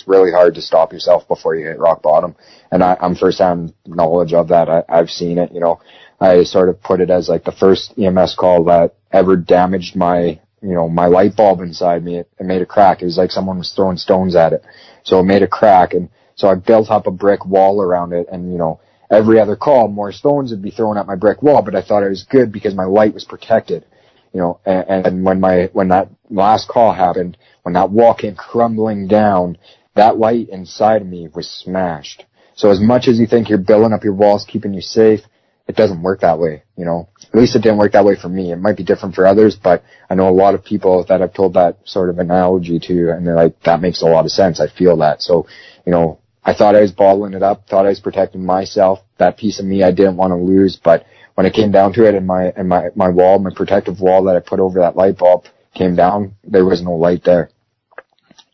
really hard to stop yourself before you hit rock bottom. And I'm first-hand knowledge of that. I've seen it. You know, I sort of put it as like the first EMS call that ever damaged my light bulb inside me. It made a crack. It was like someone was throwing stones at it, so it made a crack, and so I built up a brick wall around it, and you know. Every other call, more stones would be thrown at my brick wall, but I thought it was good because my light was protected, you know. And when that last call happened, when that wall came crumbling down, that light inside of me was smashed. So as much as you think you're building up your walls, keeping you safe, it doesn't work that way, you know. At least it didn't work that way for me. It might be different for others, but I know a lot of people that I've told that sort of analogy to, and they're like, that makes a lot of sense. I feel that. So, you know, I thought I was bottling it up, thought I was protecting myself. That piece of me I didn't want to lose, but when it came down to it, and my wall, my protective wall that I put over that light bulb came down, there was no light there.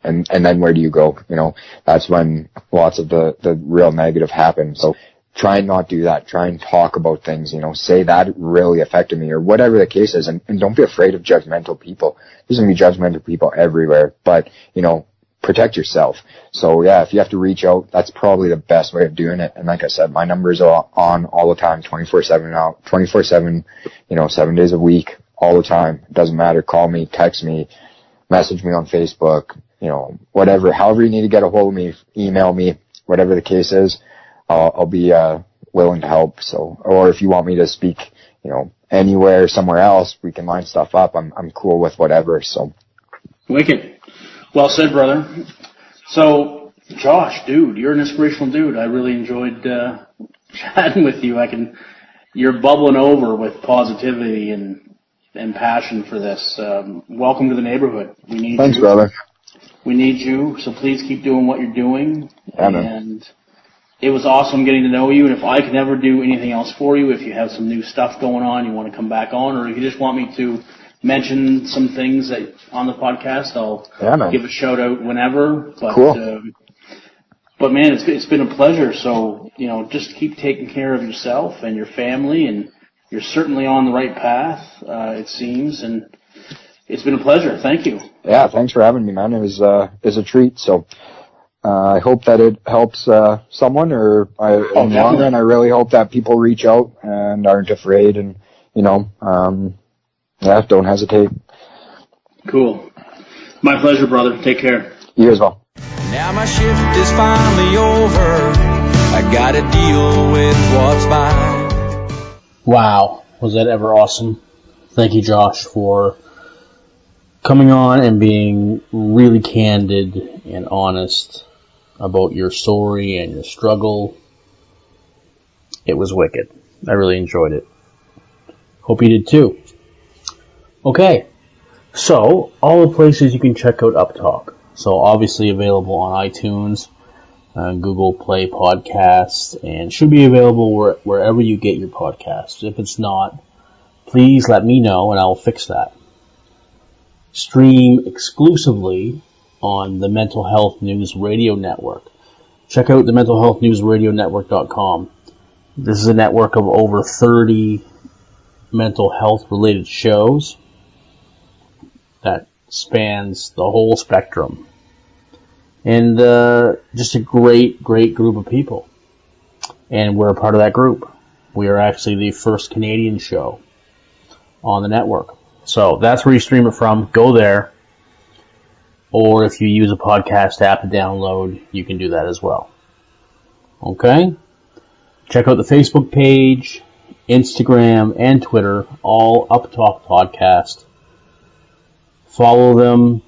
And then where do you go? You know, that's when lots of the real negative happened. So try and not do that. Try and talk about things, you know, say that really affected me or whatever the case is. And don't be afraid of judgmental people. There's going to be judgmental people everywhere, but, you know, protect yourself. So yeah, if you have to reach out, that's probably the best way of doing it. And like I said, my numbers are on all the time, 24/7 now, 24/7, you know, 7 days a week, all the time. It doesn't matter. Call me, text me, message me on Facebook, you know, whatever, however you need to get a hold of me, email me, whatever the case is, I'll be willing to help. So, or if you want me to speak anywhere, somewhere else, we can line stuff up. I'm cool with whatever. So. Wicked. Well said, brother. So, Josh, dude, you're an inspirational dude. I really enjoyed chatting with you. You're bubbling over with positivity and passion for this. Welcome to the neighborhood. We need Thanks, you. brother. We need you, so please keep doing what you're doing. Yeah, man. And it was awesome getting to know you. And if I can ever do anything else for you, if you have some new stuff going on, you want to come back on, or if you just want me to mention some things that on the podcast, I'll give a shout out whenever. But, cool. But man, it's been a pleasure. So, just keep taking care of yourself and your family, and you're certainly on the right path, it seems. And it's been a pleasure. Thank you. Yeah, thanks for having me, man. It was a treat. So I hope that it helps someone, or in the long run, I really hope that people reach out and aren't afraid, and don't hesitate. Cool. My pleasure, brother. Take care. You as well. Now my shift is finally over. I gotta deal with what's mine. Wow, was that ever awesome? Thank you, Josh, for coming on and being really candid and honest about your story and your struggle. It was wicked. I really enjoyed it. Hope you did too. Okay, so all the places you can check out UpTalk. So obviously available on iTunes, Google Play Podcasts, and should be available wherever you get your podcasts. If it's not, please let me know and I'll fix that. Stream exclusively on the Mental Health News Radio Network. Check out the mentalhealthnewsradionetwork.com. This is a network of over 30 mental health related shows that spans the whole spectrum. And just a great group of people. And we're a part of that group. We are actually the first Canadian show on the network. So that's where you stream it from. Go there. Or if you use a podcast app to download, you can do that as well. Okay? Check out the Facebook page, Instagram, and Twitter, all UpTalk Podcast. Follow them,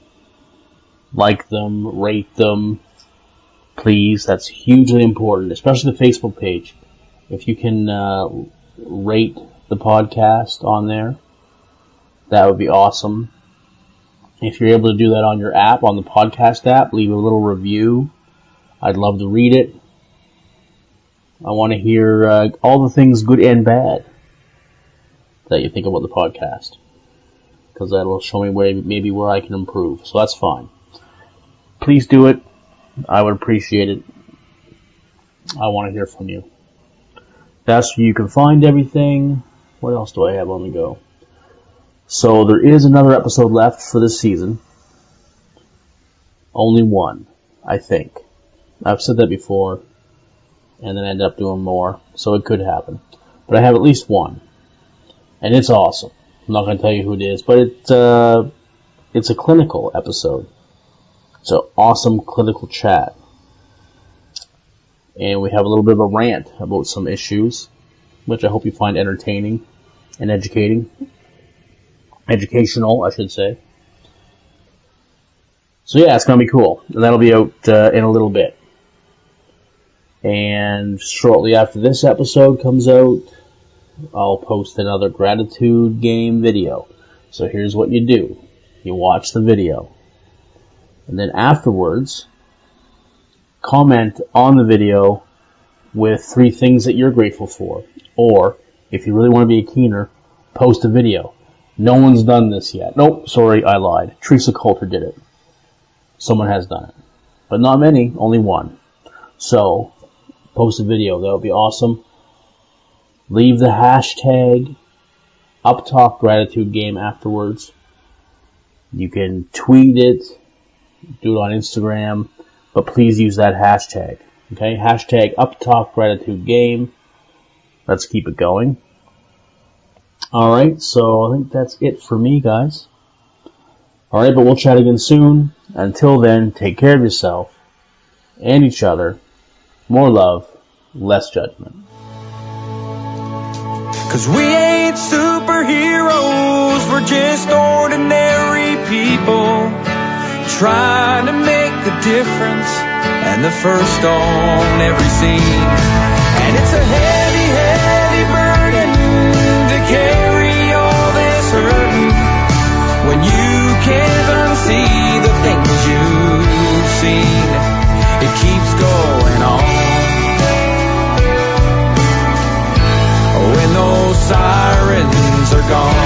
like them, rate them, please. That's hugely important, especially the Facebook page. If you can rate the podcast on there, that would be awesome. If you're able to do that on your app, on the podcast app, leave a little review. I'd love to read it. I want to hear all the things good and bad that you think about the podcast, because that will show me maybe where I can improve. So that's fine. Please do it. I would appreciate it. I want to hear from you. That's where you can find everything. What else do I have on the go? So there is another episode left for this season. Only one, I think. I've said that before, and then I end up doing more, so it could happen. But I have at least one, and it's awesome. I'm not going to tell you who it is, but it's a clinical episode. It's an awesome clinical chat. And we have a little bit of a rant about some issues, which I hope you find entertaining and educational, I should say. So yeah, it's going to be cool. And that'll be out in a little bit. And shortly after this episode comes out, I'll post another gratitude game video. So here's what you do. You watch the video. And then afterwards, comment on the video with 3 things that you're grateful for. Or, if you really want to be a keener, post a video. No one's done this yet. Nope, sorry, I lied. Teresa Coulter did it. Someone has done it. But not many, only one. So, post a video. That would be awesome. Leave the hashtag UpTalk Gratitude Game afterwards. You can tweet it, do it on Instagram, but please use that hashtag. Okay, hashtag UpTalk Gratitude Game. Let's keep it going. Alright, so I think that's it for me, guys. Alright, but we'll chat again soon. Until then, take care of yourself and each other. More love, less judgment. 'Cause we ain't superheroes, we're just ordinary people trying to make the difference and the first on every scene. And it's a heavy, heavy burden to carry all this hurting when you can't unsee the things you've seen. It keeps going on. When those sirens are gone,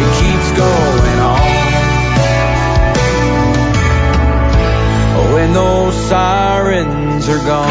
it keeps going on. When those sirens are gone.